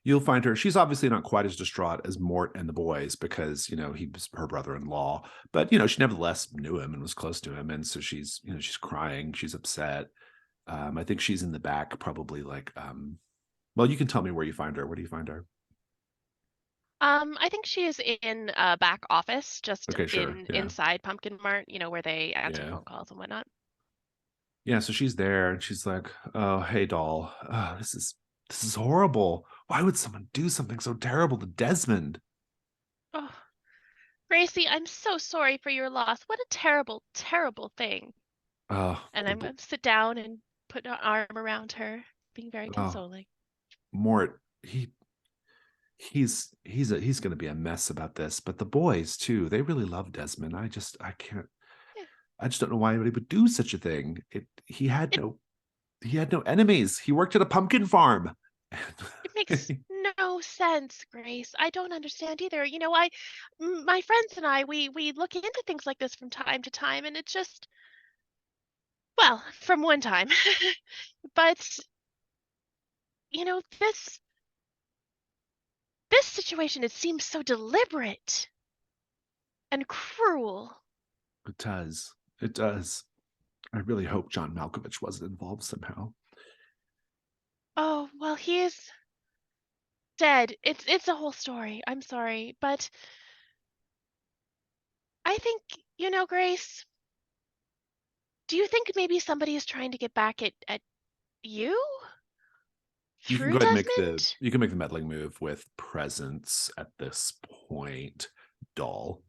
You'll find her. She's obviously not quite as distraught as Mort and the boys because, he was her brother-in-law. But, she nevertheless knew him and was close to him. And so she's crying. She's upset. I think she's in the back, probably like, well, you can tell me where you find her. Where do you find her? I think she is in a back office, just inside Pumpkin Mart, where they answer phone calls and whatnot. Yeah, so she's there and she's like, "Oh, hey, doll. This is horrible. Why would someone do something so terrible to Desmond?" Oh, Gracie, I'm so sorry for your loss. What a terrible, terrible thing. And I'm going to sit down and put an arm around her, being very consoling. Mort, he's going to be a mess about this, but the boys too, they really love Desmond. I just don't know why anybody would do such a thing. He had no enemies. He worked at a pumpkin farm. It makes no sense, Grace. I don't understand either. My friends and I, we look into things like this from time to time, and it's just, well, from one time. But, this situation, it seems so deliberate and cruel. It does. It does. I really hope John Malkovich wasn't involved somehow. Oh, well, he is dead. It's a whole story. I'm sorry, but I think, Grace, do you think maybe somebody is trying to get back at you? You can go ahead and you can make the meddling move with presence at this point, doll.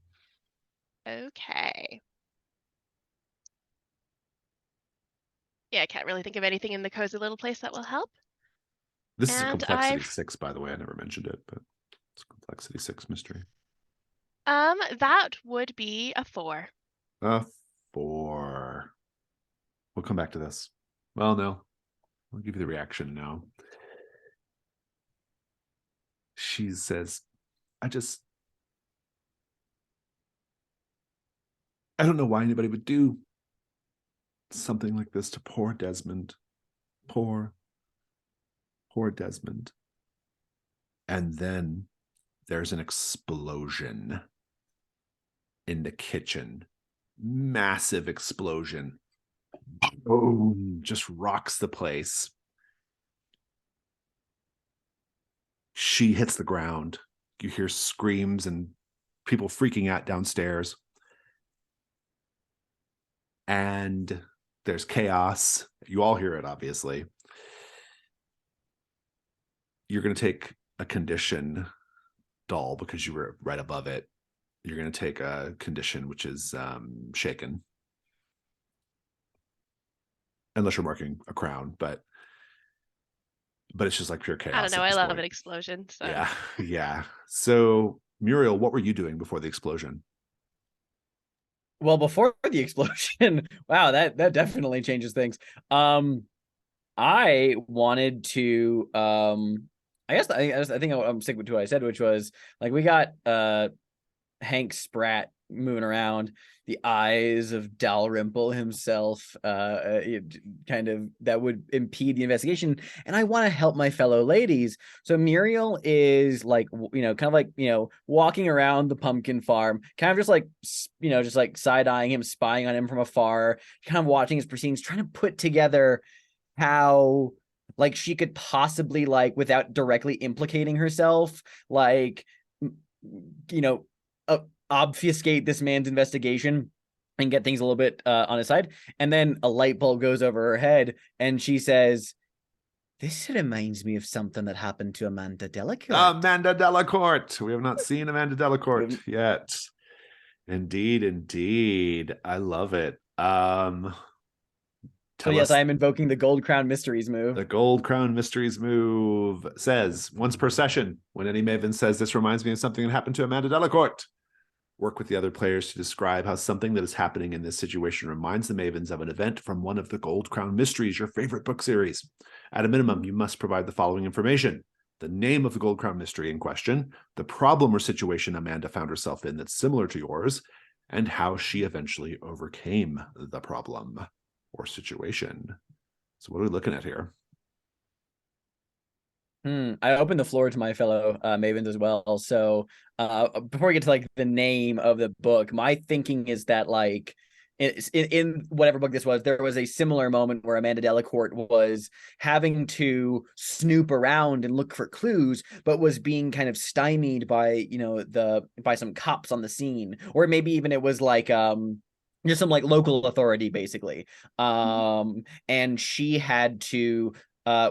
Okay. Yeah, I can't really think of anything in the cozy little place that will help. This is a complexity 6, by the way. I never mentioned it, but it's a complexity 6 mystery. That would be a 4. A 4. We'll come back to this. Well, no. I'll give you the reaction now. She says, I don't know why anybody would do something like this to poor Desmond. Poor Desmond. And then there's an explosion in the kitchen. Massive explosion. Boom, just rocks the place. She hits the ground. You hear screams and people freaking out downstairs. And there's chaos. You all hear it, obviously. You're going to take a condition, doll, because you were right above it. You're going to take a condition, which is shaken. Unless you're marking a crown, but but it's just like pure chaos. I don't know. at I this love point. an explosion. So Yeah, yeah. So Muriel, what were you doing before the explosion? Well, before the explosion, wow, that definitely changes things. I wanted to I think I'm sticking with what I said, which was like we got Hank Spratt moving around, the eyes of Dalrymple himself, kind of that would impede the investigation. And I want to help my fellow ladies. So Muriel is like, kind of like, walking around the pumpkin farm, kind of just like, just like side-eyeing him, spying on him from afar, kind of watching his proceedings, trying to put together how like she could possibly, like, without directly implicating herself, like, obfuscate this man's investigation and get things a little bit on his side. And then a light bulb goes over her head and she says, "This reminds me of something that happened to Amanda Delacourt." Amanda Delacourt. We have not seen Amanda Delacourt yet. Indeed. I love it. So yes, I am invoking the Gold Crown Mysteries move. The Gold Crown Mysteries move says, once per session, when any Maven says, "This reminds me of something that happened to Amanda Delacourt," work with the other players to describe how something that is happening in this situation reminds the Mavens of an event from one of the Gold Crown Mysteries, your favorite book series. At a minimum, you must provide the following information: the name of the Gold Crown mystery in question, the problem or situation Amanda found herself in that's similar to yours, and how she eventually overcame the problem or situation. So what are we looking at here? I open the floor to my fellow Mavens as well. So before we get to like the name of the book, my thinking is that like in whatever book this was, there was a similar moment where Amanda Delacourt was having to snoop around and look for clues, but was being kind of stymied by, by some cops on the scene, or maybe even it was like just some like local authority basically. And she had to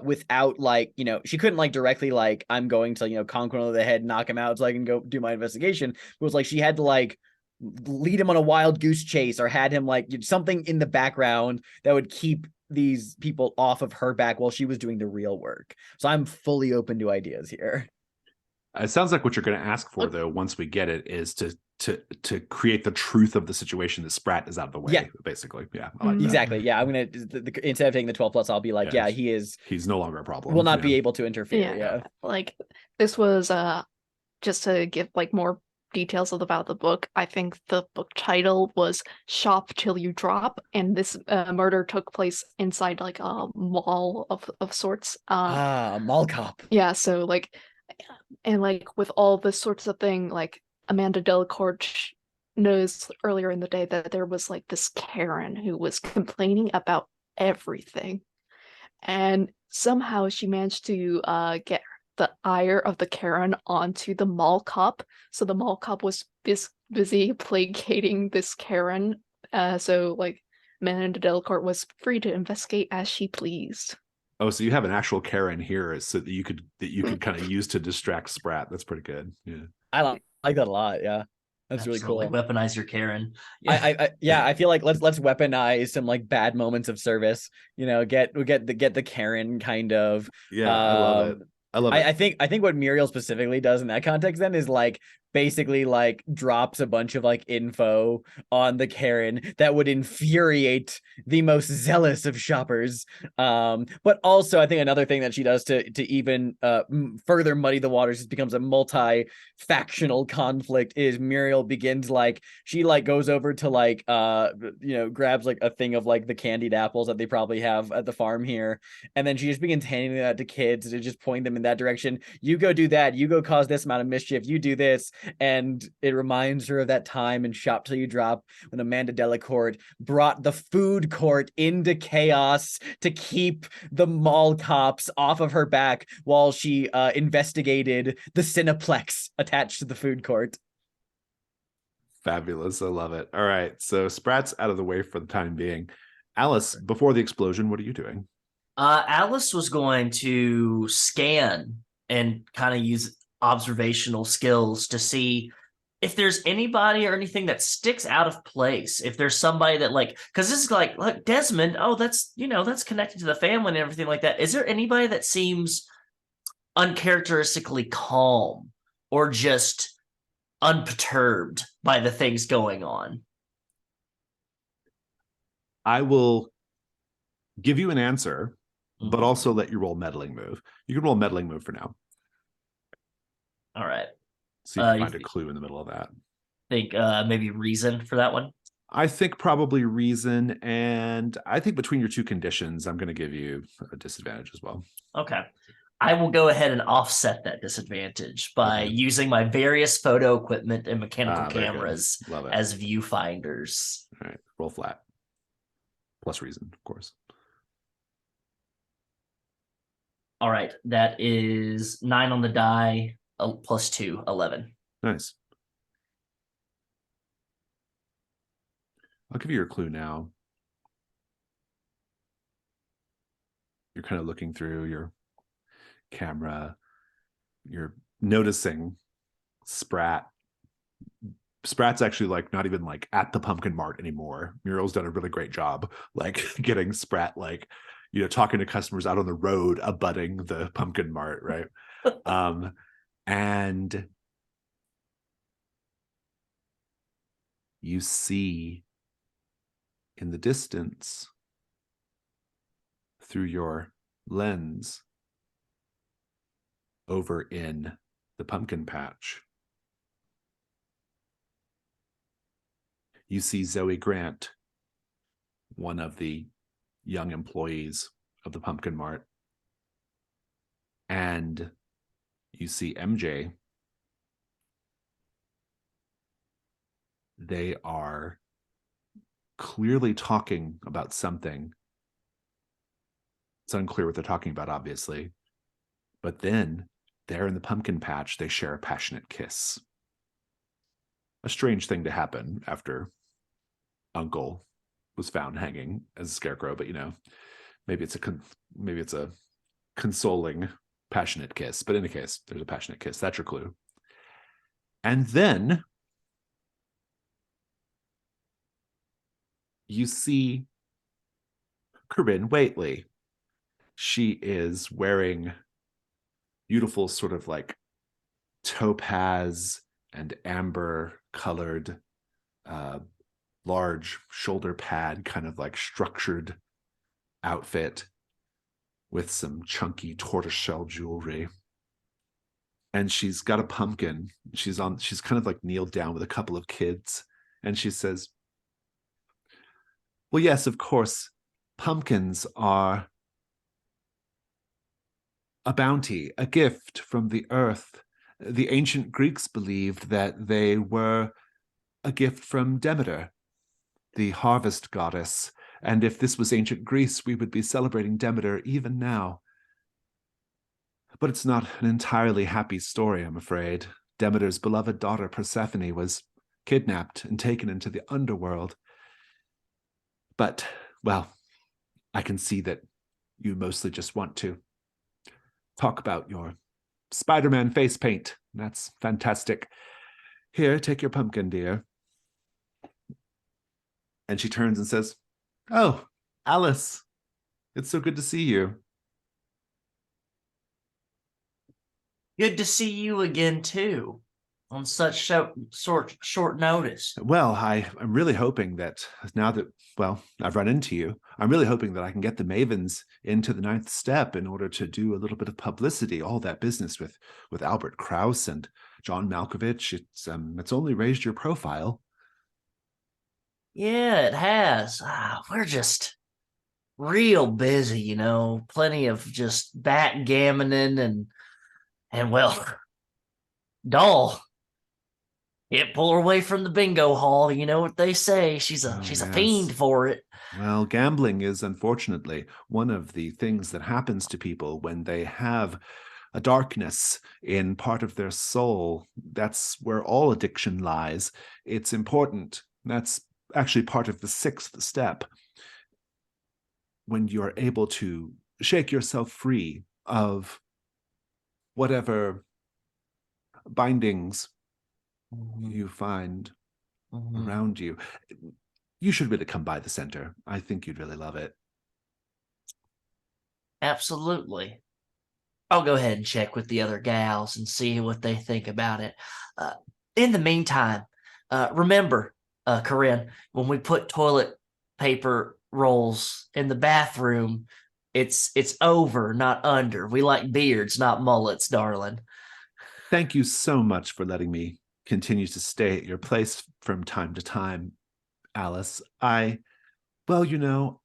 without like, she couldn't like directly like, I'm going to, conk one over the head, knock him out so I can go do my investigation. It was like she had to like lead him on a wild goose chase, or had him like something in the background that would keep these people off of her back while she was doing the real work. So I'm fully open to ideas here. It sounds like what you're going to ask for, though, once we get it, is to create the truth of the situation that Spratt is out of the way. Yeah. Basically, yeah, I like exactly. that. Yeah, I'm gonna instead of taking the 12+, I'll be like, he's no longer a problem. Will not be able to interfere. Yeah, like this was just to give like more details about the book. I think the book title was "Shop Till You Drop," and this murder took place inside like a mall of sorts. Mall cop. Yeah, so like. And like with all this sorts of thing, like Amanda Delacourt knows earlier in the day that there was like this Karen who was complaining about everything. And somehow she managed to get the ire of the Karen onto the mall cop. So the mall cop was busy placating this Karen. So like Amanda Delacourt was free to investigate as she pleased. Oh, so you have an actual Karen here, so that you could kind of use to distract Spratt. That's pretty good. Yeah, I like that a lot. Yeah, that's Absolutely. really cool. Weaponize your Karen. Yeah. I feel like let's weaponize some like bad moments of service. Get the Karen kind of. Yeah, I love it. I love it. I think what Muriel specifically does in that context then is like basically like drops a bunch of like info on the Karen that would infuriate the most zealous of shoppers. But also I think another thing that she does to even further muddy the waters, it becomes a multi-factional conflict, is Muriel begins like, she like goes over to like grabs like a thing of like the candied apples that they probably have at the farm here, and then she just begins handing that to kids to just point them in that direction. You go do that, you go cause this amount of mischief, you do this. And it reminds her of that time in Shop Till You Drop when Amanda Delacourt brought the food court into chaos to keep the mall cops off of her back while she investigated the Cineplex attached to the food court. Fabulous. I love it. All right. So Spratt's out of the way for the time being. Alice, before the explosion, what are you doing? Alice was going to scan and kind of use observational skills to see if there's anybody or anything that sticks out of place. If there's somebody that like, because this is like Desmond, oh, that's that's connected to the family and everything like that. Is there anybody that seems uncharacteristically calm or just unperturbed by the things going on? I will give you an answer, but Mhm. also let you roll meddling move. You can roll meddling move for now. All right. See if you find a clue in the middle of that. Think maybe reason for that one? I think probably reason, and I think between your two conditions, I'm going to give you a disadvantage as well. Okay. I will go ahead and offset that disadvantage by using my various photo equipment and mechanical cameras as viewfinders. All right, roll flat. Plus reason, of course. All right, that is 9 on the die, plus 2, 11. Nice. I'll give you your clue now. You're kind of looking through your camera. You're noticing Sprat. Sprat's actually like not even like at the pumpkin mart anymore. Muriel's done a really great job, like getting Sprat like, you know, talking to customers out on the road, abutting the pumpkin mart, right? And you see in the distance through your lens over in the pumpkin patch, you see Zoe Grant, one of the young employees of the pumpkin mart, and you see MJ. They are clearly talking about something. It's unclear what they're talking about, obviously. But then, there in the pumpkin patch, they share a passionate kiss. A strange thing to happen after Uncle was found hanging as a scarecrow, but you know, maybe it's a consoling, passionate kiss. But in any case, there's a passionate kiss. That's your clue. And then you see Corinne Waitley. She is wearing beautiful sort of like topaz and amber colored large shoulder pad kind of like structured outfit with some chunky tortoiseshell jewelry. And she's got a pumpkin. She's kind of like kneeled down with a couple of kids. And she says, well, yes, of course, pumpkins are a bounty, a gift from the earth. The ancient Greeks believed that they were a gift from Demeter, the harvest goddess. And if this was ancient Greece, we would be celebrating Demeter even now. But it's not an entirely happy story, I'm afraid. Demeter's beloved daughter, Persephone, was kidnapped and taken into the underworld. But, well, I can see that you mostly just want to talk about your Spider-Man face paint. That's fantastic. Here, take your pumpkin, dear. And she turns and says, oh, Alice, it's so good to see you. Good to see you again, too, on such short notice. Well, I'm really hoping that now that, well, I've run into you, I'm really hoping that I can get the Mavens into the 9th step in order to do a little bit of publicity. All that business with Albert Krauss and John Malkovich, it's only raised your profile. Yeah, it has. We're just real busy, you know, plenty of just backgammoning and well, Doll, can't pull her away from the bingo hall. You know what they say. She's a fiend for it. Well, gambling is unfortunately one of the things that happens to people when they have a darkness in part of their soul. That's where all addiction lies. It's important. That's actually part of the 6th step. When you're able to shake yourself free of whatever bindings you find around you, you should really come by the center. I think you'd really love it. Absolutely. I'll go ahead and check with the other gals and see what they think about it. In the meantime, remember, Corinne, when we put toilet paper rolls in the bathroom, it's over, not under. We like beards, not mullets, darling. Thank you so much for letting me continue to stay at your place from time to time, Alice. Well,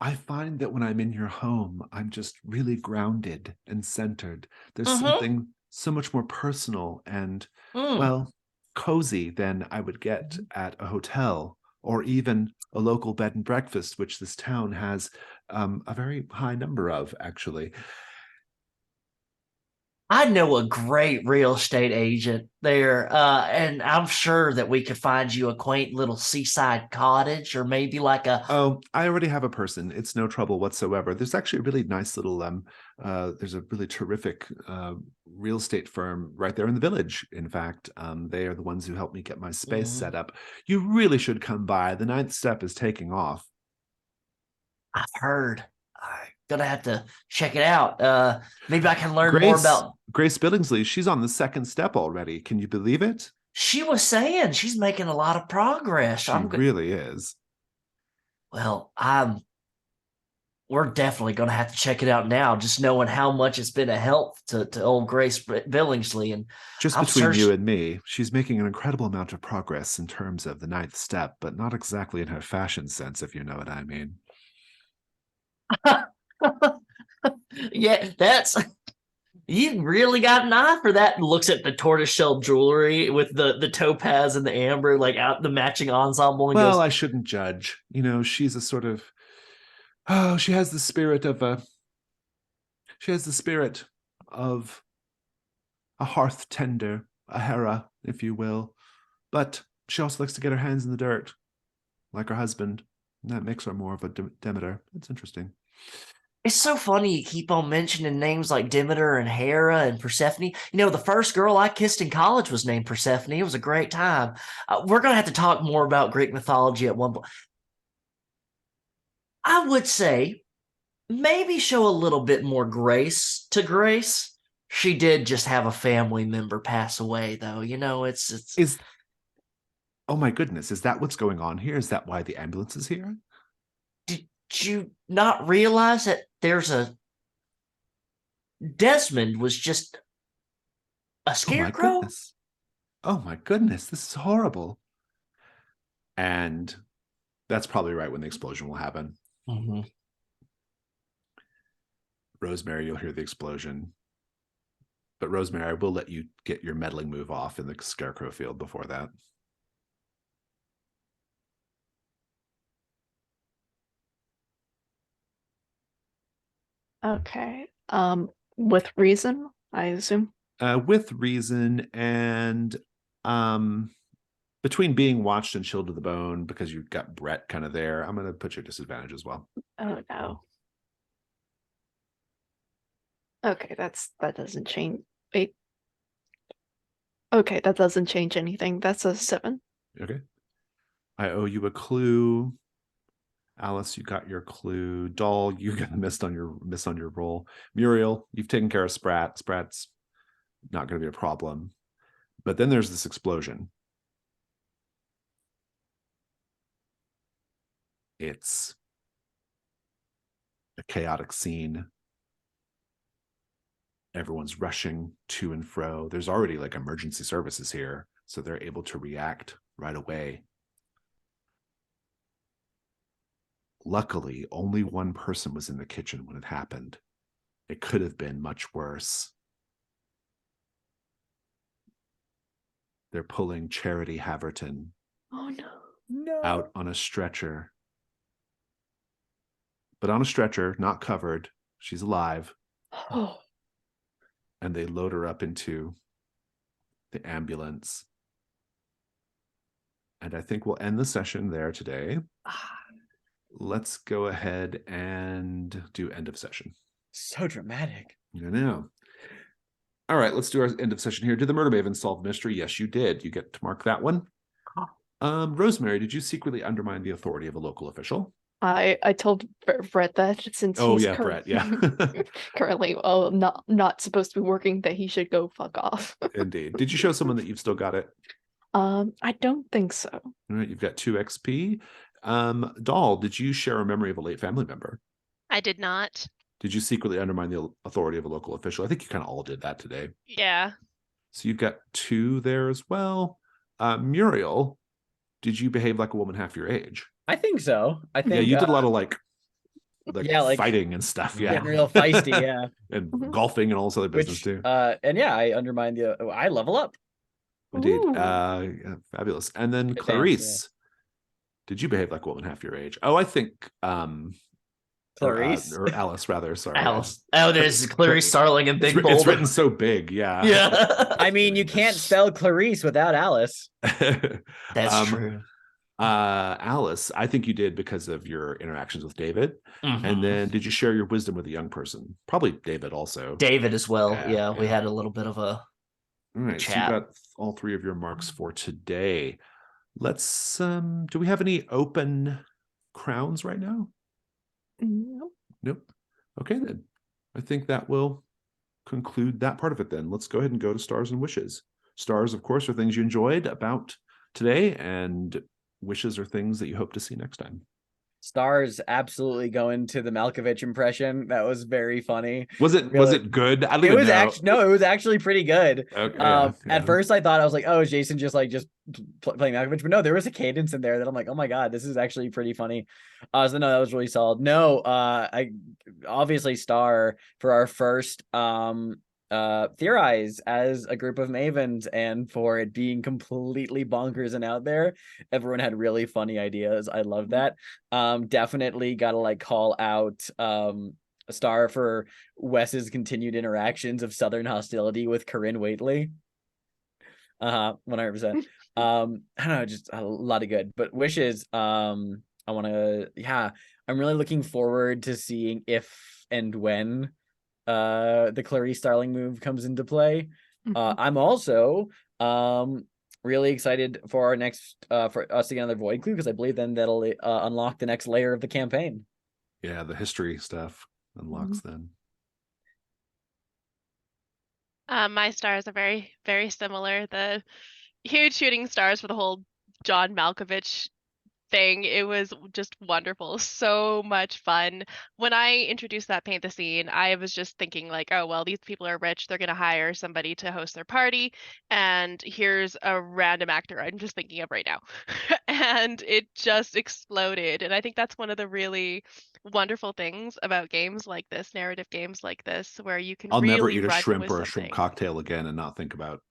I find that when I'm in your home, I'm just really grounded and centered. There's something so much more personal and, well, cozy than I would get at a hotel or even a local bed and breakfast, which this town has a very high number of, actually. I know a great real estate agent there, and I'm sure that we could find you a quaint little seaside cottage or maybe like a... Oh, I already have a person. It's no trouble whatsoever. There's actually a really nice little, there's a really terrific real estate firm right there in the village. In fact, they are the ones who helped me get my space set up. You really should come by. The 9th step is taking off. I've heard. I'm gonna have to check it out. Maybe I can learn more about Grace Billingsley. She's on the 2nd step already. Can you believe it? She was saying she's making a lot of progress. She really is. Well, we're definitely gonna have to check it out now, just knowing how much it's been a help to old Grace Billingsley. And just between you and me, she's making an incredible amount of progress in terms of the 9th step, but not exactly in her fashion sense, if you know what I mean. Yeah, you really got an eye for that. And looks at the tortoiseshell jewelry with the topaz and the amber, like out the matching ensemble. And well, goes, I shouldn't judge. She's a sort of, she has the spirit of a hearth tender, a Hera, if you will. But she also likes to get her hands in the dirt, like her husband. And that makes her more of a Demeter. That's interesting. It's so funny you keep on mentioning names like Demeter and Hera and Persephone. The first girl I kissed in college was named Persephone. It was a great time. We're going to have to talk more about Greek mythology at one point. I would say maybe show a little bit more grace to Grace. She did just have a family member pass away, though. Oh my goodness, is that what's going on here? Is that why the ambulance is here? Did you not realize that Desmond was just a scarecrow? Oh my goodness, this is horrible. And that's probably right when the explosion will happen. Mm-hmm. Rosemary, you'll hear the explosion. But Rosemary, I will let you get your meddling move off in the scarecrow field before that. Okay. With reason, I assume. With reason, and between being watched and chilled to the bone, because you've got Brett kind of there, I'm going to put your disadvantage as well. Oh no. Okay, that doesn't change. Wait. Okay, that doesn't change anything. That's a 7. Okay. I owe you a clue. Alice, you got your clue. Doll, you got miss on your roll. Muriel, you've taken care of Sprat. Sprat's not going to be a problem. But then there's this explosion. It's a chaotic scene. Everyone's rushing to and fro. There's already like emergency services here, so they're able to react right away. Luckily, only one person was in the kitchen when it happened. It could have been much worse. They're pulling Charity Haverton out on a stretcher. But on a stretcher, not covered. She's alive. Oh. And they load her up into the ambulance. And I think we'll end the session there today. Let's go ahead and do end of session. So dramatic. I know. All right, let's do our end of session here. Did the Murder Mavens solve the mystery? Yes, you did. You get to mark that one. Rosemary, did you secretly undermine the authority of a local official? I told Brett that since he's Brett, yeah. currently not supposed to be working, that he should go fuck off. Indeed. Did you show someone that you've still got it? I don't think so. All right, you've got 2 XP. Doll, did you share a memory of a late family member? I did not. Did you secretly undermine the authority of a local official? I think you kind of all did that today. Yeah. So you've got 2 there as well. Muriel, did you behave like a woman half your age? I think so. I think you did a lot of like fighting and stuff. Yeah, getting real feisty. Yeah, and golfing and all this other business too. And yeah, I undermined I level up. Indeed. Yeah, fabulous. And then Clarice, did you behave like a woman half your age? Oh, I think Clarice or Alice rather. Sorry, Alice. Oh, there's Clarice Starling in big bold. It's written so big. Yeah. Yeah. I mean, you can't spell Clarice without Alice. That's true. Alice, I think you did because of your interactions with David. And then did you share your wisdom with a young person? Probably David also. David as well. Yeah, we had a little bit of a all right, chat. So you got all 3 of your marks for today. Let's do we have any open crowns right now? Nope. Okay, then. I think that will conclude that part of it then. Let's go ahead and go to stars and wishes. Stars, of course, are things you enjoyed about today, and wishes are things that you hope to see next time. Stars absolutely going to the Malkovich impression. That was very funny. Was it good? I don't even know. It was actually pretty good. Okay, At first I thought, I was like, oh, is Jason just playing Malkovich? But no, there was a cadence in there that I'm like, oh my god, this is actually pretty funny. So no, that was really solid. No, I obviously Star for our first Theorize as a group of mavens, and for it being completely bonkers and out there. Everyone had really funny ideas. I love that. Definitely gotta call out a Star for Wes's continued interactions of Southern hostility with Corinne Waitley. 100%. I don't know, just a lot of good. But wishes, I'm really looking forward to seeing if and when the Clarice Starling move comes into play. I'm also really excited for our next for us to get another void clue, because I believe then that'll unlock the next layer of the campaign. Yeah, the history stuff unlocks then. My stars are very, very similar. The huge shooting stars for the whole John Malkovich thing. It was just wonderful. So much fun. When I introduced that paint the scene, I was just thinking oh, well, these people are rich. They're going to hire somebody to host their party. And here's a random actor I'm just thinking of right now. And it just exploded. And I think that's one of the really wonderful things about games like this, narrative games like this, where you can I'll really never eat a run shrimp with or a shrimp something. cocktail again and not think about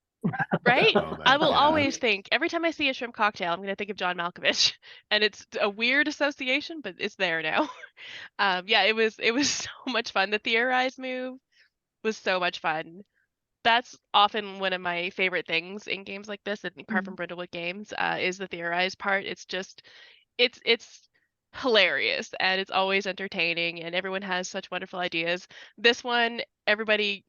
right? I will Yeah. always think, every time I see a shrimp cocktail, I'm going to think of John Malkovich. And it's a weird association, but it's there now. It was so much fun. The Theorize move was so much fun. That's often one of my favorite things in games like this, apart from Brindlewood games, is the Theorize part. It's just, it's hilarious, and it's always entertaining, and everyone has such wonderful ideas. This one, everybody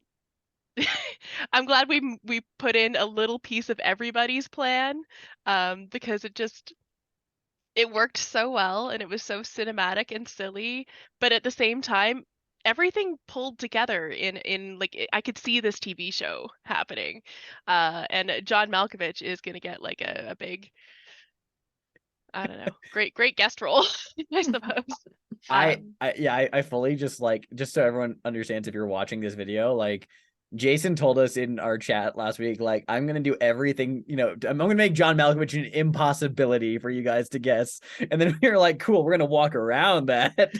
I'm glad we put in a little piece of everybody's plan, because it worked so well, and it was so cinematic and silly, but at the same time, everything pulled together in I could see this TV show happening, and John Malkovich is gonna get a big, I don't know, great guest role, I suppose. I fully just so everyone understands, if you're watching this video, Jason told us in our chat last week, I'm going to do everything, I'm going to make John Malkovich an impossibility for you guys to guess. And then we were like, cool, we're going to walk around that.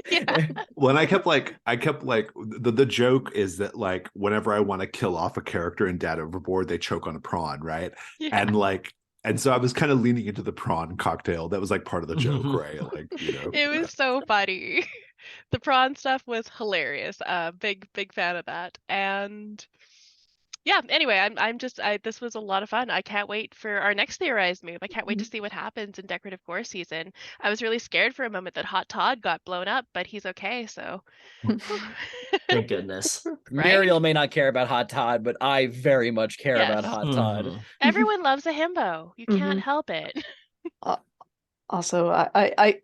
Yeah. Well, and I kept the joke is that whenever I want to kill off a character in Dad Overboard, they choke on a prawn, right? Yeah. And so I was kind of leaning into the prawn cocktail. That was part of the joke, right? It was so funny. The prawn stuff was hilarious. Big fan of that. And yeah, anyway, I'm just this was a lot of fun. I can't wait for our next Theorized move. I can't wait to see what happens in Decorative Gore season. I was really scared for a moment that Hot Todd got blown up, but he's okay, so thank goodness. Right? Muriel may not care about Hot Todd, but I very much care about Hot Todd. Everyone loves a himbo. You can't help it. Also, I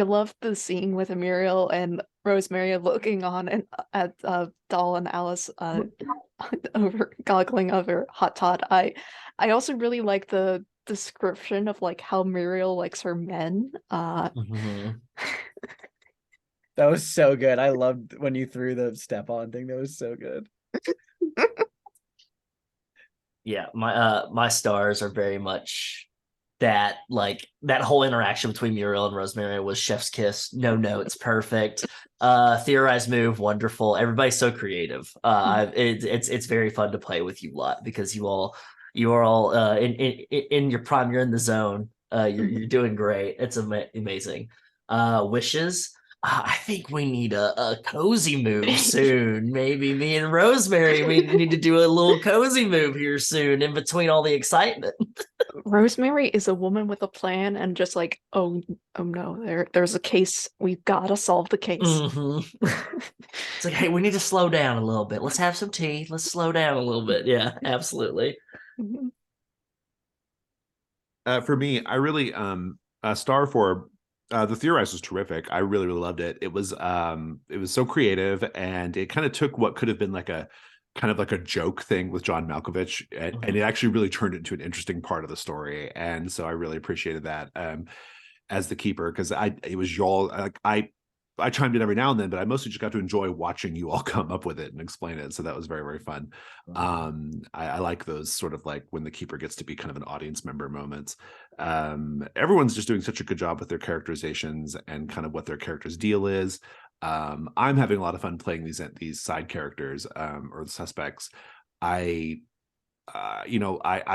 love the scene with Muriel and Rosemary looking on and at Doll and Alice over goggling over hot Todd. I also really like the description of like how Muriel likes her men. Mhm. That was so good. I loved when you threw the step on thing. That was so good. Yeah, my stars are very much that, like, that whole interaction between Muriel and Rosemary was chef's kiss, no notes, perfect. Theorized move, wonderful. Everybody's so creative. It's very fun to play with you lot because you are all in your prime. You're in the zone. You're doing great. It's amazing. Wishes. I think we need a cozy move soon. Maybe me and Rosemary, we need to do a little cozy move here soon in between all the excitement. Rosemary is a woman with a plan and just like, oh no, there's a case. We've got to solve the case. Mm-hmm. It's like, hey, we need to slow down a little bit. Let's have some tea. Let's slow down a little bit. Yeah, absolutely. For me, I really a star for the Theorize was terrific. I really loved it. It was so creative, and it kind of took what could have been like a kind of like a joke thing with John Malkovich, and it actually really turned it into an interesting part of the story. And so I really appreciated that as the keeper, because it was y'all. Like I chimed in every now and then, but I mostly just got to enjoy watching you all come up with it and explain it. So that was very fun. I like those sort of like when the keeper gets to be kind of an audience member moments. Everyone's just doing such a good job with their characterizations and kind of what their character's deal is. I'm having a lot of fun playing these side characters or the suspects. I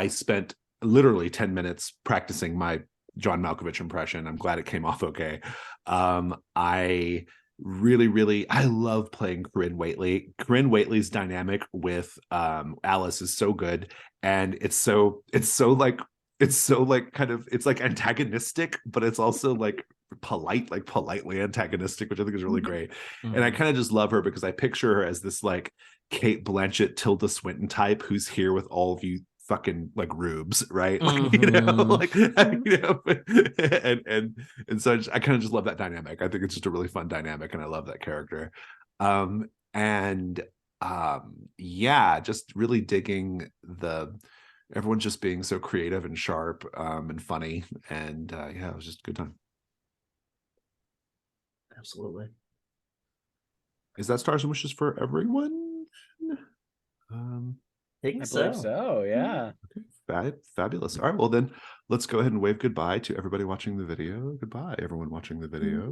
spent literally 10 minutes practicing my John Malkovich impression. I'm glad it came off okay. I love playing Corinne Waitley. Corinne Waitley's dynamic with Alice is so good, and it's so antagonistic, but it's also like politely antagonistic, which I think is really great. And I kind of just love her because I picture her as this like Kate Blanchett, Tilda Swinton type who's here with all of you fucking like rubes, right? Like, and so I kind of just love that dynamic. I think it's just a really fun dynamic, and I love that character. Just really digging everyone's just being so creative and sharp and funny, and it was just a good time. Absolutely. Is that stars and wishes for everyone? I believe so, yeah. Okay, fabulous. All right, well then let's go ahead and wave goodbye to everybody watching the video. Goodbye, everyone watching the video.